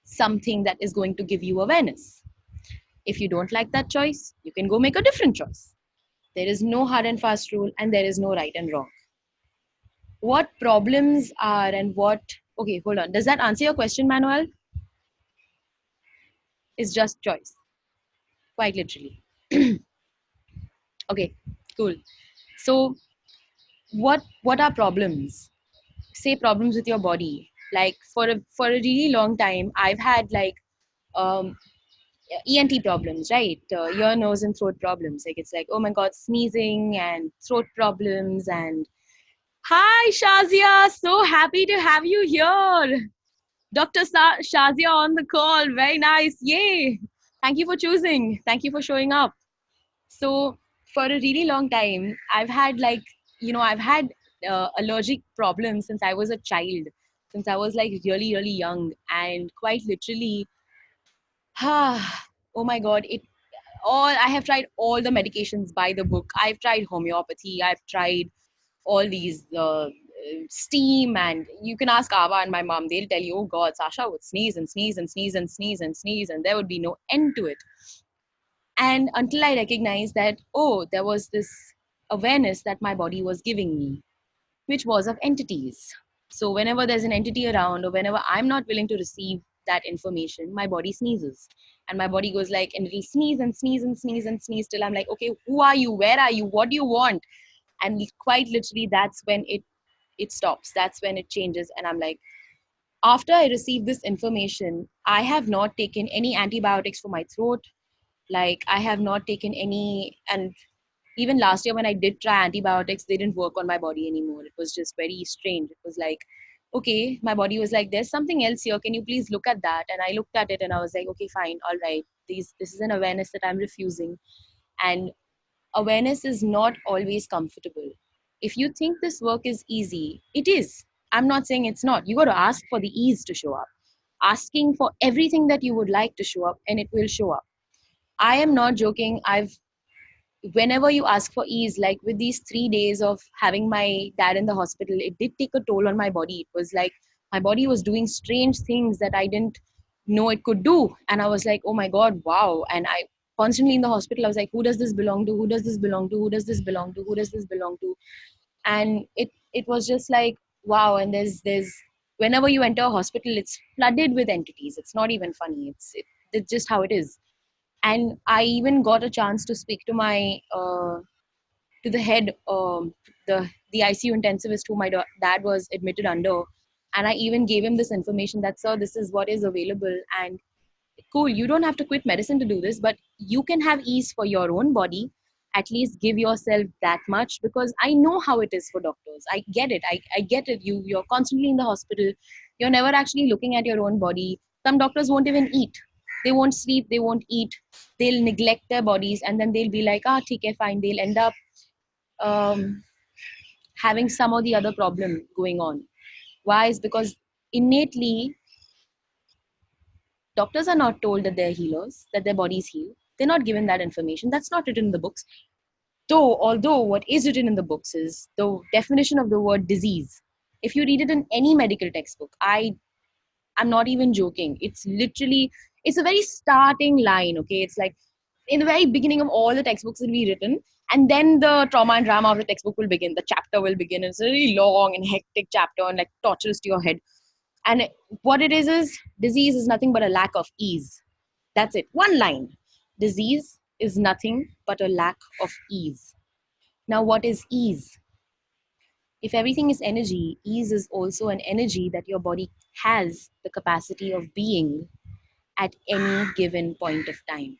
something that is going to give you awareness. If you don't like that choice, you can go make a different choice. There is no hard and fast rule, and there is no right and wrong. What problems are, and what, okay, hold on, does that answer your question, Manuel? It's just choice, quite literally. Okay, cool. So what are problems? Say problems with your body. Like for a really long time, I've had like um ENT problems, right? Ear, nose, and throat problems. Like, it's like, oh my god, sneezing and throat problems. And hi, Shazia, so happy to have you here. Dr. Shazia on the call, very nice, yay! Thank you for choosing. Thank you for showing up. So for a really long time, I've had like, I've had allergic problems since I was a child, since I was like really, really young, and quite literally, oh my god, I have tried all the medications by the book. I've tried homeopathy. I've tried all these steam, and you can ask Ava and my mom. They'll tell you, oh God, Sasha would sneeze and sneeze and sneeze and sneeze and sneeze, and there would be no end to it. And until I recognized that, oh, there was this awareness that my body was giving me, which was of entities. So whenever there's an entity around, or whenever I'm not willing to receive that information, my body sneezes. And my body goes like, and it'll sneeze and sneeze and sneeze and sneeze till I'm like, okay, who are you? Where are you? What do you want? And quite literally, that's when it stops. That's when it changes. And I'm like, after I received this information, I have not taken any antibiotics for my throat. Like, I have not taken any, and even last year when I did try antibiotics, they didn't work on my body anymore. It was just very strange. It was like, okay, my body was like, there's something else here. Can you please look at that? And I looked at it and I was like, okay, fine, all right. This is an awareness that I'm refusing. And awareness is not always comfortable. If you think this work is easy, it is. I'm not saying it's not. You got to ask for the ease to show up. Asking for everything that you would like to show up, and it will show up. I am not joking. Whenever you ask for ease, like with these 3 days of having my dad in the hospital, it did take a toll on my body. It was like my body was doing strange things that I didn't know it could do. And I was like, oh my God, wow. And I constantly in the hospital, I was like, who does this belong to? Who does this belong to? Who does this belong to? Who does this belong to? And it was just like, wow. And there's whenever you enter a hospital, it's flooded with entities. It's not even funny. It's just how it is. And I even got a chance to speak to my to the head, the ICU intensivist who my dad was admitted under, and I even gave him this information that, sir, this is what is available, and cool, you don't have to quit medicine to do this, but you can have ease for your own body. At least give yourself that much, because I know how it is for doctors. I get it. I get it. You're constantly in the hospital. You're never actually looking at your own body. Some doctors won't even eat. They won't sleep. They won't eat. They'll neglect their bodies, and then they'll be like, theek hai, fine. They'll end up having some or the other problem going on. Why? Is because innately doctors are not told that they're healers, that their bodies heal. They're not given that information. That's not written in the books. Although what is written in the books is the definition of the word disease. If you read it in any medical textbook, I'm not even joking. It's literally, it's a very starting line, okay? It's like in the very beginning of all the textbooks will be written, and then the trauma and drama of the textbook will begin. The chapter will begin. It's a really long and hectic chapter and like torturous to your head. And what it is disease is nothing but a lack of ease. That's it. One line. Disease is nothing but a lack of ease. Now, what is ease? If everything is energy, ease is also an energy that your body has the capacity of being at any given point of time.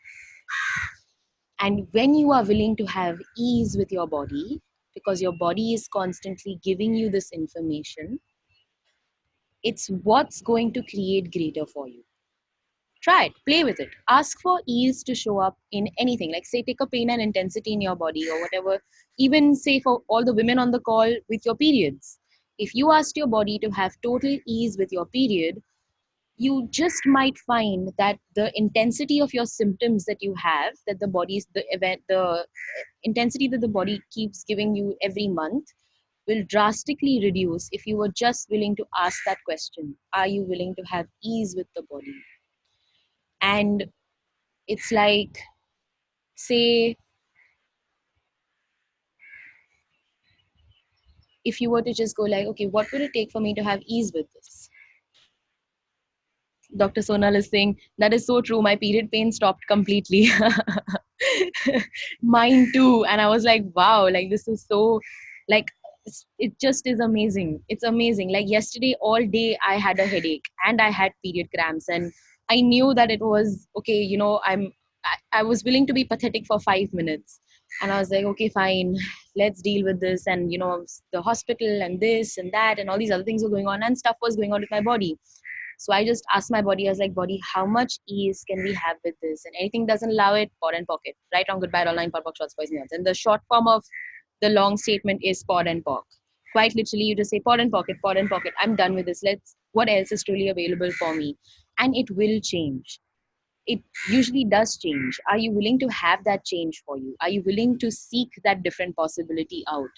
And when you are willing to have ease with your body, because your body is constantly giving you this information, it's what's going to create greater for you. Try it, play with it. Ask for ease to show up in anything. Like say, take a pain and intensity in your body or whatever. Even say for all the women on the call with your periods. If you asked your body to have total ease with your period, you just might find that the intensity of your symptoms that you have, that the intensity that the body keeps giving you every month will drastically reduce if you were just willing to ask that question. Are you willing to have ease with the body? And it's like, say, if you were to just go like, okay, what would it take for me to have ease with this? Dr. Sonal is saying, that is so true. My period pain stopped completely. Mine too. And I was like, wow, like this is so, like, it just is amazing. It's amazing. Like yesterday, all day, I had a headache and I had period cramps. And I knew that it was, okay, you know, I was willing to be pathetic for 5 minutes. And I was like, okay, fine, let's deal with this. And, you know, the hospital and this and that and all these other things were going on and stuff was going on with my body. So I just asked my body, I was like, body, how much ease can we have with this? And anything doesn't allow it, pod and pocket. Right, wrong, goodbye, all 9, pod, pock, shots, poison, and the short form of the long statement is pod and pock. Quite literally, you just say pod and pocket, pod and pocket. I'm done with this. What else is truly available for me? And it will change. It usually does change. Are you willing to have that change for you? Are you willing to seek that different possibility out?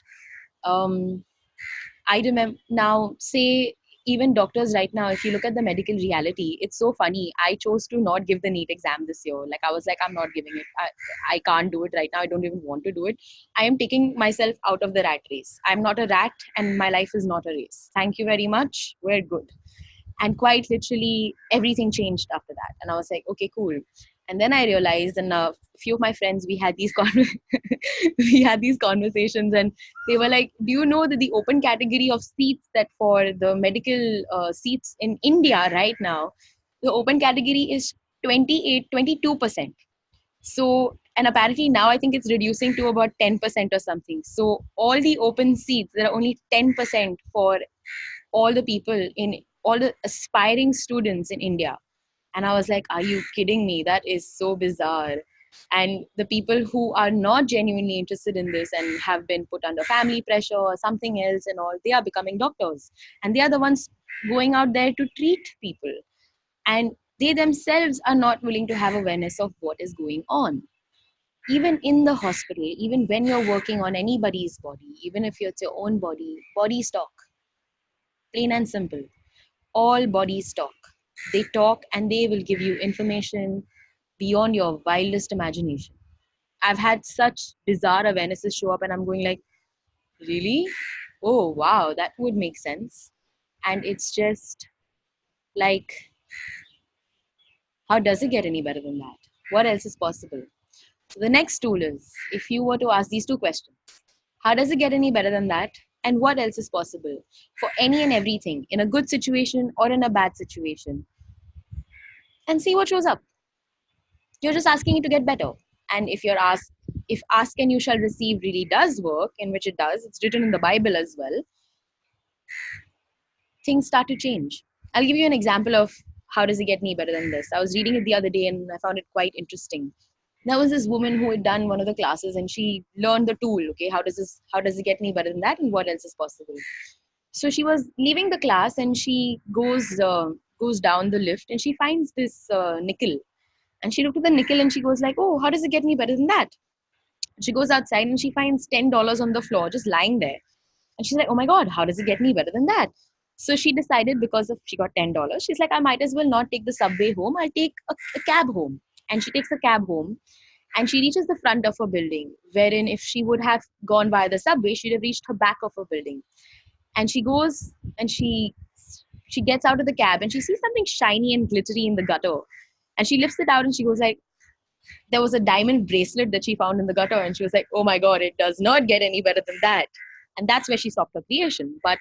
I remember now, say, even doctors right now, if you look at the medical reality, it's so funny. I chose to not give the NEET exam this year. Like I was like, I'm not giving it. I can't do it right now. I don't even want to do it. I am taking myself out of the rat race. I'm not a rat and my life is not a race. Thank you very much. We're good. And quite literally everything changed after that. And I was like, okay, cool. And then I realized, and a few of my friends, we had these conversations, and they were like, do you know that the open category of seats that for the medical seats in India right now, the open category is 22%. So, and apparently now I think it's reducing to about 10% or something. So all the open seats, there are only 10% for all the people in all the aspiring students in India. And I was like, are you kidding me? That is so bizarre. And the people who are not genuinely interested in this and have been put under family pressure or something else and all, they are becoming doctors. And they are the ones going out there to treat people. And they themselves are not willing to have awareness of what is going on. Even in the hospital, even when you're working on anybody's body, even if it's your own body, bodies talk. Plain and simple. All bodies talk. They talk and they will give you information beyond your wildest imagination. I've had such bizarre awarenesses show up and I'm going like, really? Oh, wow, that would make sense. And it's just like, how does it get any better than that? What else is possible? So the next tool is, if you were to ask these two questions, how does it get any better than that? And what else is possible for any and everything in a good situation or in a bad situation? And see what shows up. You're just asking it to get better. And if ask and you shall receive really does work, in which it does, it's written in the Bible as well, things start to change. I'll give you an example of how does it get me better than this. I was reading it the other day and I found it quite interesting. There was this woman who had done one of the classes and she learned the tool. Okay, how does it get me better than that, and what else is possible? So she was leaving the class and she goes down the lift and she finds this nickel, and she looked at the nickel and she goes like, oh, how does it get me better than that? She goes outside and she finds $10 on the floor just lying there. And she's like, oh my God, how does it get me better than that? So she decided, because of she got $10, she's like, I might as well not take the subway home. I'll take a cab home. And she takes a cab home and she reaches the front of a building, wherein if she would have gone via the subway, she'd have reached her back of a building. And she goes and she gets out of the cab and she sees something shiny and glittery in the gutter. And she lifts it out and she goes like, there was a diamond bracelet that she found in the gutter, and she was like, oh my God, it does not get any better than that. And that's where she stopped her creation. But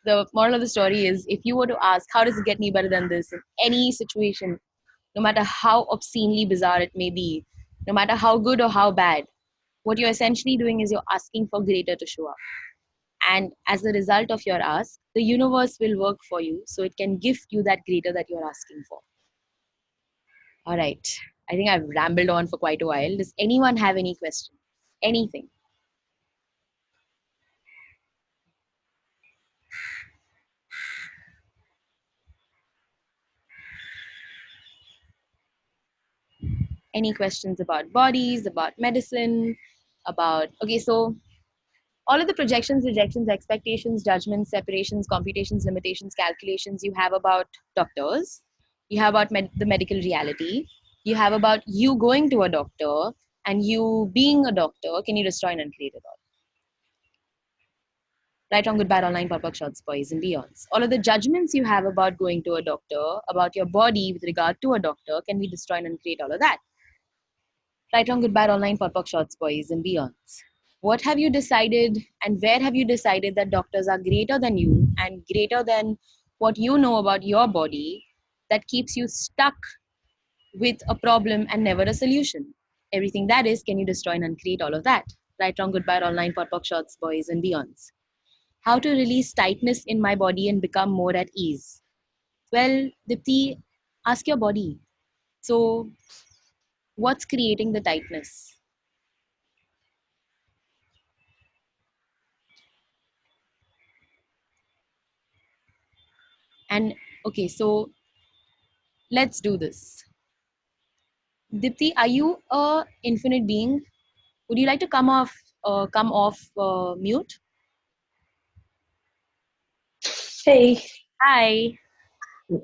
the moral of the story is, if you were to ask, how does it get me better than this, in any situation, no matter how obscenely bizarre it may be, no matter how good or how bad, what you're essentially doing is you're asking for greater to show up. And as a result of your ask, the universe will work for you so it can gift you that greater that you're asking for. All right. I think I've rambled on for quite a while. Does anyone have any questions? Anything? Any questions about bodies, about medicine, about... Okay, so all of the projections, rejections, expectations, judgments, separations, computations, limitations, calculations you have about doctors, you have about the medical reality, you have about you going to a doctor and you being a doctor, can you destroy and uncreate it all? Right, wrong, goodbye, online, pop-up shots, boys and beyonds. All of the judgments you have about going to a doctor, about your body with regard to a doctor, can we destroy and uncreate all of that? Right, wrong, goodbye, online, pop-up shots, boys and beyonds. What have you decided and where have you decided that doctors are greater than you and greater than what you know about your body that keeps you stuck with a problem and never a solution? Everything that is, can you destroy and uncreate all of that? Right, wrong, goodbye, online, pop-up shots, boys and beyonds. How to release tightness in my body and become more at ease? Well, Dipti, ask your body. So, what's creating the tightness? And okay, so let's do this. Dipti, are you a infinite being? Would you like to come off mute? Hey, Hi.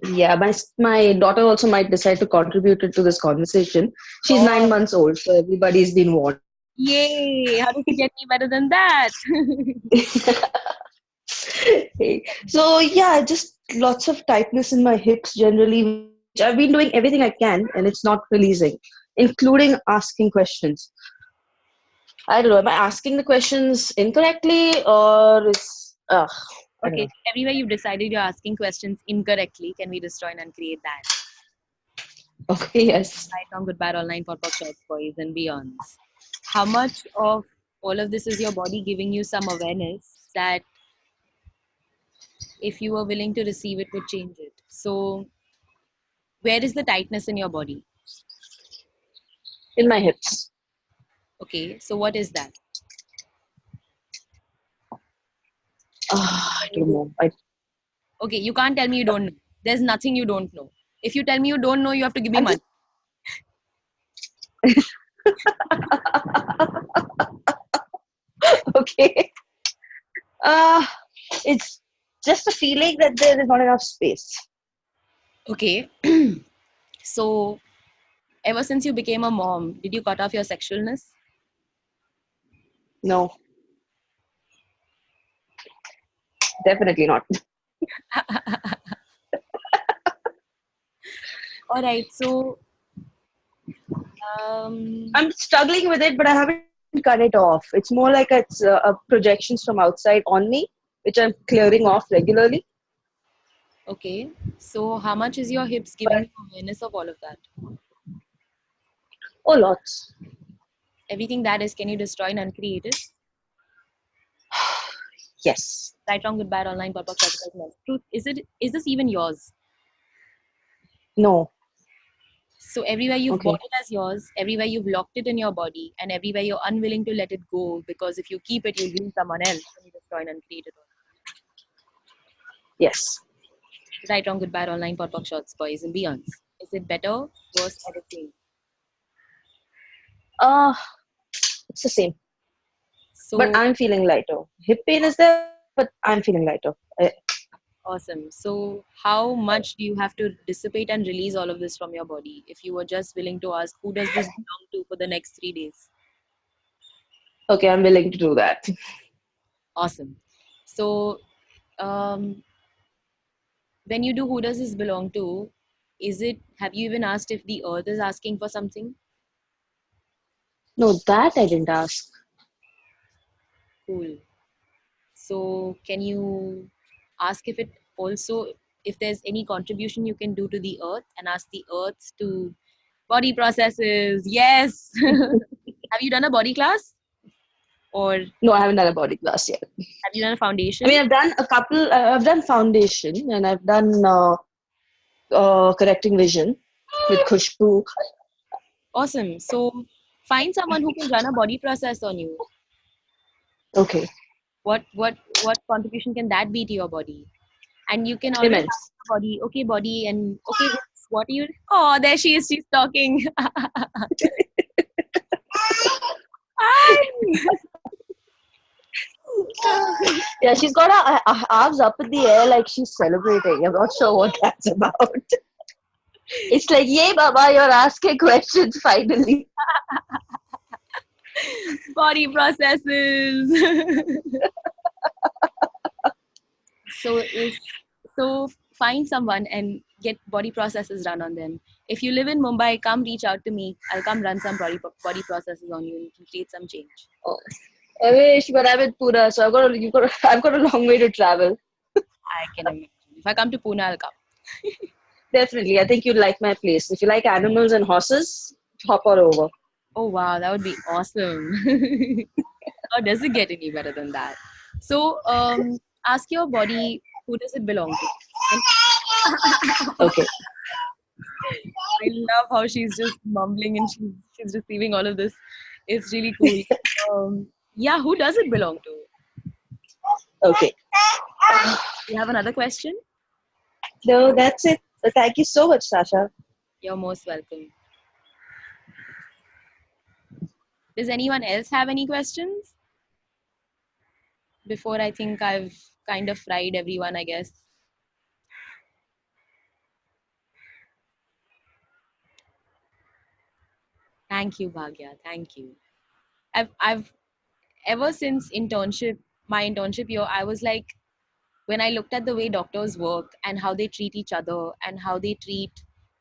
yeah, my daughter also might decide to contribute to this conversation. She's Oh. 9 months old, so everybody's been warned. Yay! How does it get me better than that? Hey. So yeah, just lots of tightness in my hips generally. Which I've been doing everything I can, and it's not releasing, including asking questions. I don't know. Am I asking the questions incorrectly, or is I don't Okay, know. so everywhere you've decided you're asking questions incorrectly, can we destroy and uncreate that? Okay, yes. Right, wrong, goodbye, online, pop-up shots, boys and beyonds. How much of all of this is your body giving you some awareness that if you were willing to receive it would change it? So where is the tightness in your body? In my hips. Okay, so what is that? I don't know. Okay, you can't tell me you don't know. There's nothing you don't know. If you tell me you don't know, you have to give me I'm money. Okay. It's just a feeling that there is not enough space. Okay. So ever since you became a mom, did you cut off your sexualness? No. Definitely not. All right, so I'm struggling with it, but I haven't cut it off. It's more like it's projections from outside on me, which I'm clearing off regularly. okay. So how much is your hips giving you awareness of all of that? Oh, lots. Everything that is, can you destroy and uncreate it? Yes. Right, wrong, good, bad, online, pop, truth. Is this even yours? No. So everywhere you've Okay. bought it as yours, everywhere you've locked it in your body, and everywhere you're unwilling to let it go because if you keep it, you'll ruin someone else. Can you destroy and uncreate it all? Yes. Right, wrong, good, bad, online, pot, shots, boys and beyonds. Is it better, worse, or the same? It's the same. So But I'm feeling lighter. Hip pain is there, but I'm feeling lighter. awesome. So how much do you have to dissipate and release all of this from your body? If you were just willing to ask, who does this belong to for the next 3 days? Okay, I'm willing to do that. Awesome. So um, when you do who does this belong to, have you even asked if the earth is asking for something? No, that I didn't ask. Cool. So can you ask if there's any contribution you can do to the earth and ask the earth to body processes? Yes. Have you done a body class? Or No, I haven't done a body class yet. have you done a foundation? I mean, I've done a couple. I've done foundation and I've done correcting vision with Khushbu. Awesome. So find someone who can run a body process on you. Okay, What contribution can that be to your body? And you can always immense. ask the body, okay, body, and okay, hips, what are you? Oh, there she is. She's talking. Hi. Yeah, she's got her arms up in the air like she's celebrating. I'm not sure what that's about. It's like, yay, Baba, you're asking questions finally. Body processes. So find someone and get body processes run on them. If you live in Mumbai, come reach out to me. I'll come run some body processes on you and you can create some change. Oh, I wish, but I'm in Pune, so I've got a long way to travel. I can imagine. If I come to Pune, I'll come. Definitely, I think you'd like my place. If you like animals and horses, hop on over. Oh wow, that would be awesome. How does it get any better than that? So ask your body, who does it belong to? And Okay. I love how she's just mumbling and she's receiving all of this. It's really cool. Yeah, who does it belong to? Okay. You have another question? No, that's it. Thank you so much, Sasha. You're most welcome. Does anyone else have any questions? Before I think I've kind of fried everyone, I guess. Thank you, Bhagya. Thank you. I've ever since my internship year, I was like, when I looked at the way doctors work and how they treat each other and how they treat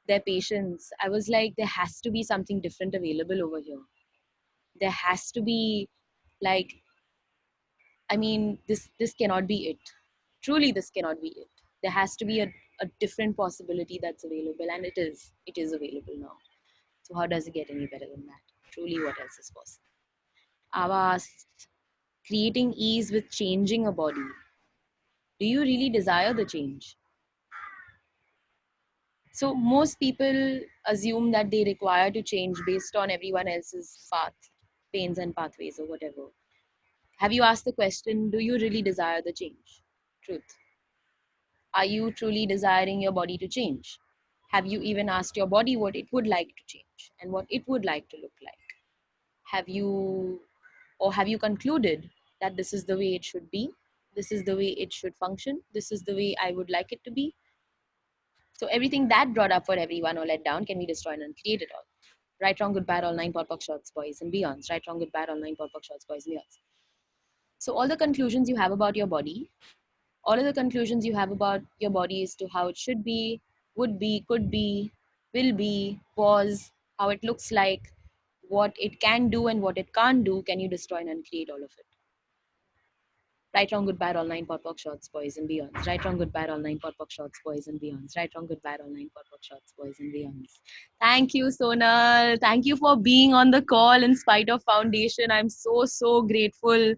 their patients, I was like, there has to be something different available over here. There has to be like, I mean, this cannot be it. Truly, this cannot be it. There has to be a different possibility that's available, and it is available now. So how does it get any better than that? Truly, what else is possible? I've asked, creating ease with changing a body. Do you really desire the change? So most people assume that they require to change based on everyone else's path, pains and pathways or whatever. Have you asked the question, do you really desire the change? Truth. Are you truly desiring your body to change? Have you even asked your body what it would like to change and what it would like to look like? Have you concluded that this is the way it should be? This is the way it should function? This is the way I would like it to be? So everything that brought up for everyone or let down can be destroyed and create it all. Right, wrong, good, bad, all 9 pot shots, boys and beyonds. Right, wrong, good, bad, all 9 pot shots, boys and beyonds. So all the conclusions you have about your body, all of the conclusions you have about your body as to how it should be, would be, could be, will be, was, how it looks like, what it can do and what it can't do, can you destroy and uncreate all of it? Right, wrong, good, bad, all nine, pot, pock, shots, boys and beyonds. Right, wrong, good, bad, all nine, pot, pock, shots, boys and beyonds. Right, wrong, good, bad, all nine, pot, pock, shots, boys and beyonds. Thank you, Sonal. Thank you for being on the call in spite of foundation. I'm so grateful.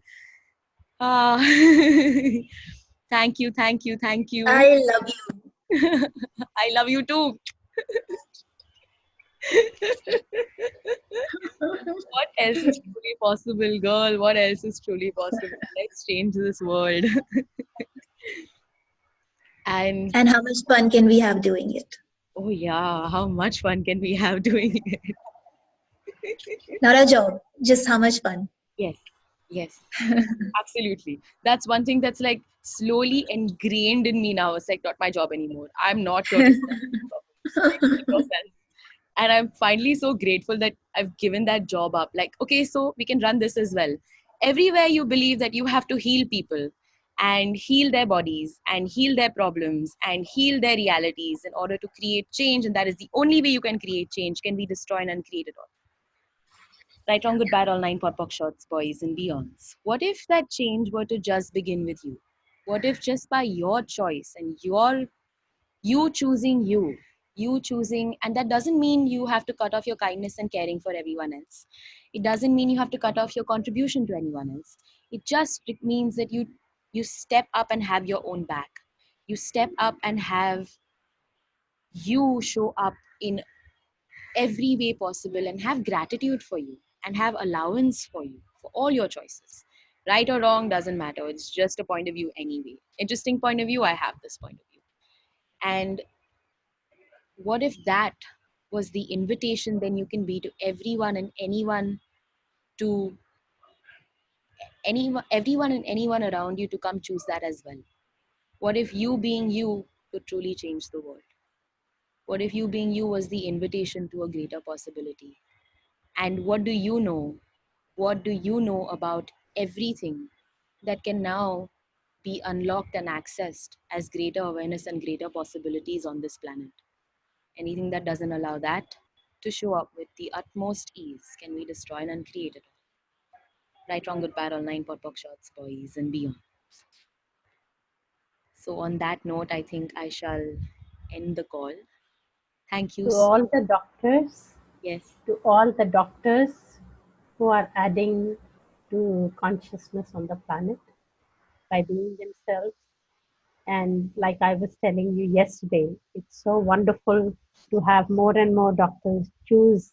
Ah, thank you, thank you, thank you. I love you. I love you too. What else is truly possible, girl? What else is truly possible? Let's change this world. And And how much fun can we have doing it? oh yeah, how much fun can we have doing it? Not a job, just how much fun. Yes, yes, absolutely. That's one thing that's like slowly ingrained in me now. It's like not my job anymore. I'm not going to stop yourself. And I'm finally so grateful that I've given that job up. Like, okay, so we can run this as well. Everywhere you believe that you have to heal people and heal their bodies and heal their problems and heal their realities in order to create change, and that is the only way you can create change, can we destroy and uncreate it all. Right, wrong, good, bad, all nine, pot, pock, shots, boys and beyonds. What if that change were to just begin with you? What if just by your choice and you choosing you choosing, and that doesn't mean you have to cut off your kindness and caring for everyone else. It doesn't mean you have to cut off your contribution to anyone else. It means that you step up and have your own back. You step up and have you show up in every way possible and have gratitude for you and have allowance for you for all your choices. Right or wrong doesn't matter. It's just a point of view anyway. Interesting point of view. I have this point of view. And what if that was the invitation then you can be to everyone and anyone, to anyone, everyone and anyone around you, to come choose that as well? What if you being you could truly change the world? What if you being you was the invitation to a greater possibility? And what do you know? What do you know about everything that can now be unlocked and accessed as greater awareness and greater possibilities on this planet? Anything that doesn't allow that to show up with the utmost ease can be destroyed and created. Right, wrong, good, bad, all nine, pot, pock, shots, boys and beyond. So on that note, I think I shall end the call. Thank you. To all the doctors, Yes. to all the doctors who are adding to consciousness on the planet by being themselves. And like I was telling you yesterday, it's so wonderful to have more and more doctors choose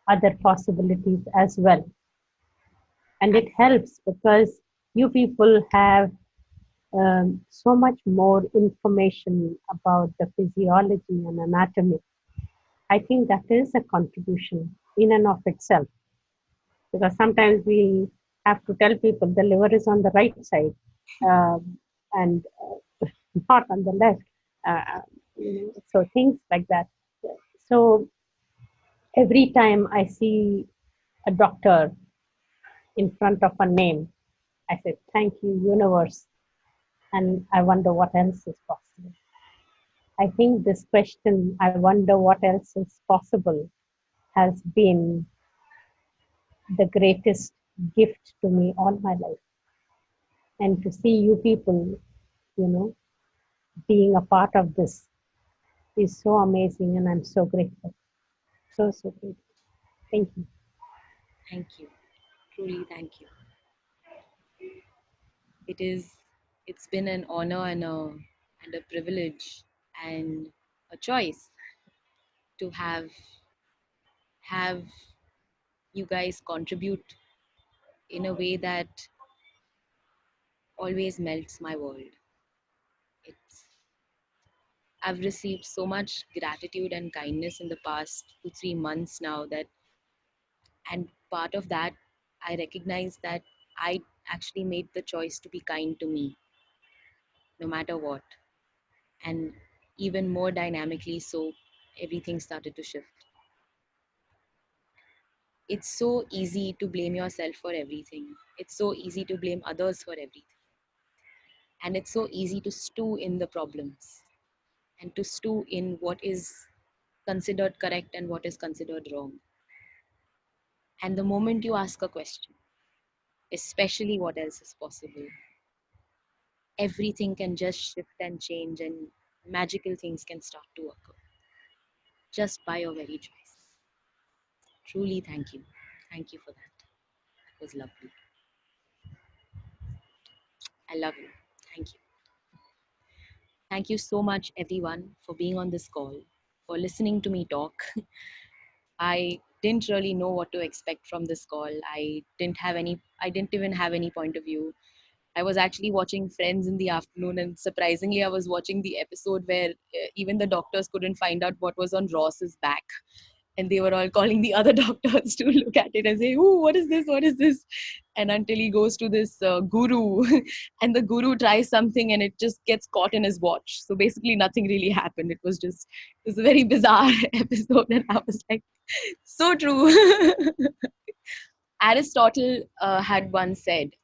other possibilities as well. And it helps because you people have so much more information about the physiology and anatomy. I think that is a contribution in and of itself. Because sometimes we have to tell people the liver is on the right side and not on the left. So things like that. So every time I see a doctor in front of a name, I say, thank you, universe. And I wonder what else is possible. I think this question, I wonder what else is possible, has been the greatest gift to me all my life. And to see you people, being a part of this is so amazing, and I'm so grateful. So grateful. Thank you. Thank you. Truly, thank you. It's been an honor and a privilege and a choice to have you guys contribute in a way that always melts my world. It's I've received so much gratitude and kindness in the past 2-3 months now, that, and part of that, I recognize that I actually made the choice to be kind to me, no matter what. And even more dynamically so, everything started to shift. It's so easy to blame yourself for everything. It's so easy to blame others for everything. And it's so easy to stew in the problems and to stew in what is considered correct and what is considered wrong. And the moment you ask a question, especially what else is possible. Everything can just shift and change, and magical things can start to occur just by your very choice. Truly, thank you. Thank you for that. It was lovely. I love you. Thank you. Thank you so much, everyone, for being on this call, for listening to me talk. I didn't really know what to expect from this call. I didn't even have any point of view. I was actually watching Friends in the afternoon, and surprisingly, I was watching the episode where even the doctors couldn't find out what was on Ross's back. And they were all calling the other doctors to look at it and say, "Ooh, what is this? What is this?" And until he goes to this guru, and the guru tries something and it just gets caught in his watch. So basically, nothing really happened. It was a very bizarre episode. And I was like, so true. Aristotle had once said,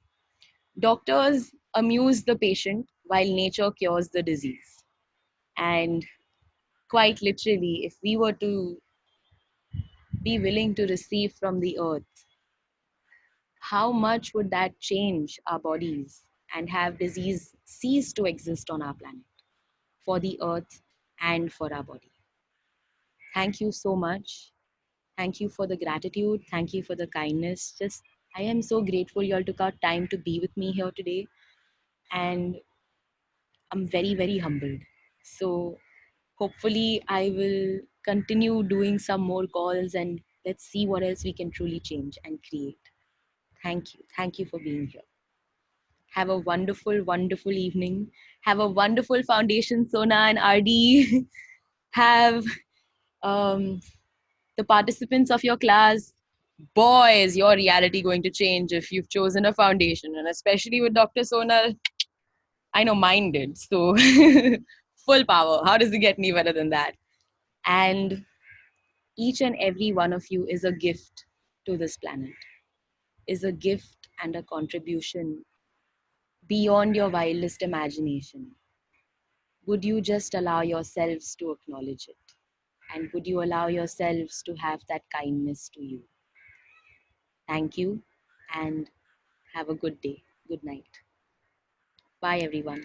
doctors amuse the patient while nature cures the disease. And quite literally, if we were to be willing to receive from the earth, how much would that change our bodies and have disease cease to exist on our planet for the earth and for our body? Thank you so much. Thank you for the gratitude. Thank you for the kindness. I am so grateful you all took out time to be with me here today. And I'm very, very humbled. So hopefully I will continue doing some more calls, and let's see what else we can truly change and create. Thank you. Thank you for being here. Have a wonderful, wonderful evening. Have a wonderful foundation, Sona and RD. Have the participants of your class. Boy, is your reality going to change if you've chosen a foundation, and especially with Dr. Sonal. I know mine did. So full power. How does it get any better than that? And each and every one of you is a gift to this planet, is a gift and a contribution beyond your wildest imagination. Would you just allow yourselves to acknowledge it? And would you allow yourselves to have that kindness to you? Thank you, and have a good day. Good night. Bye, everyone.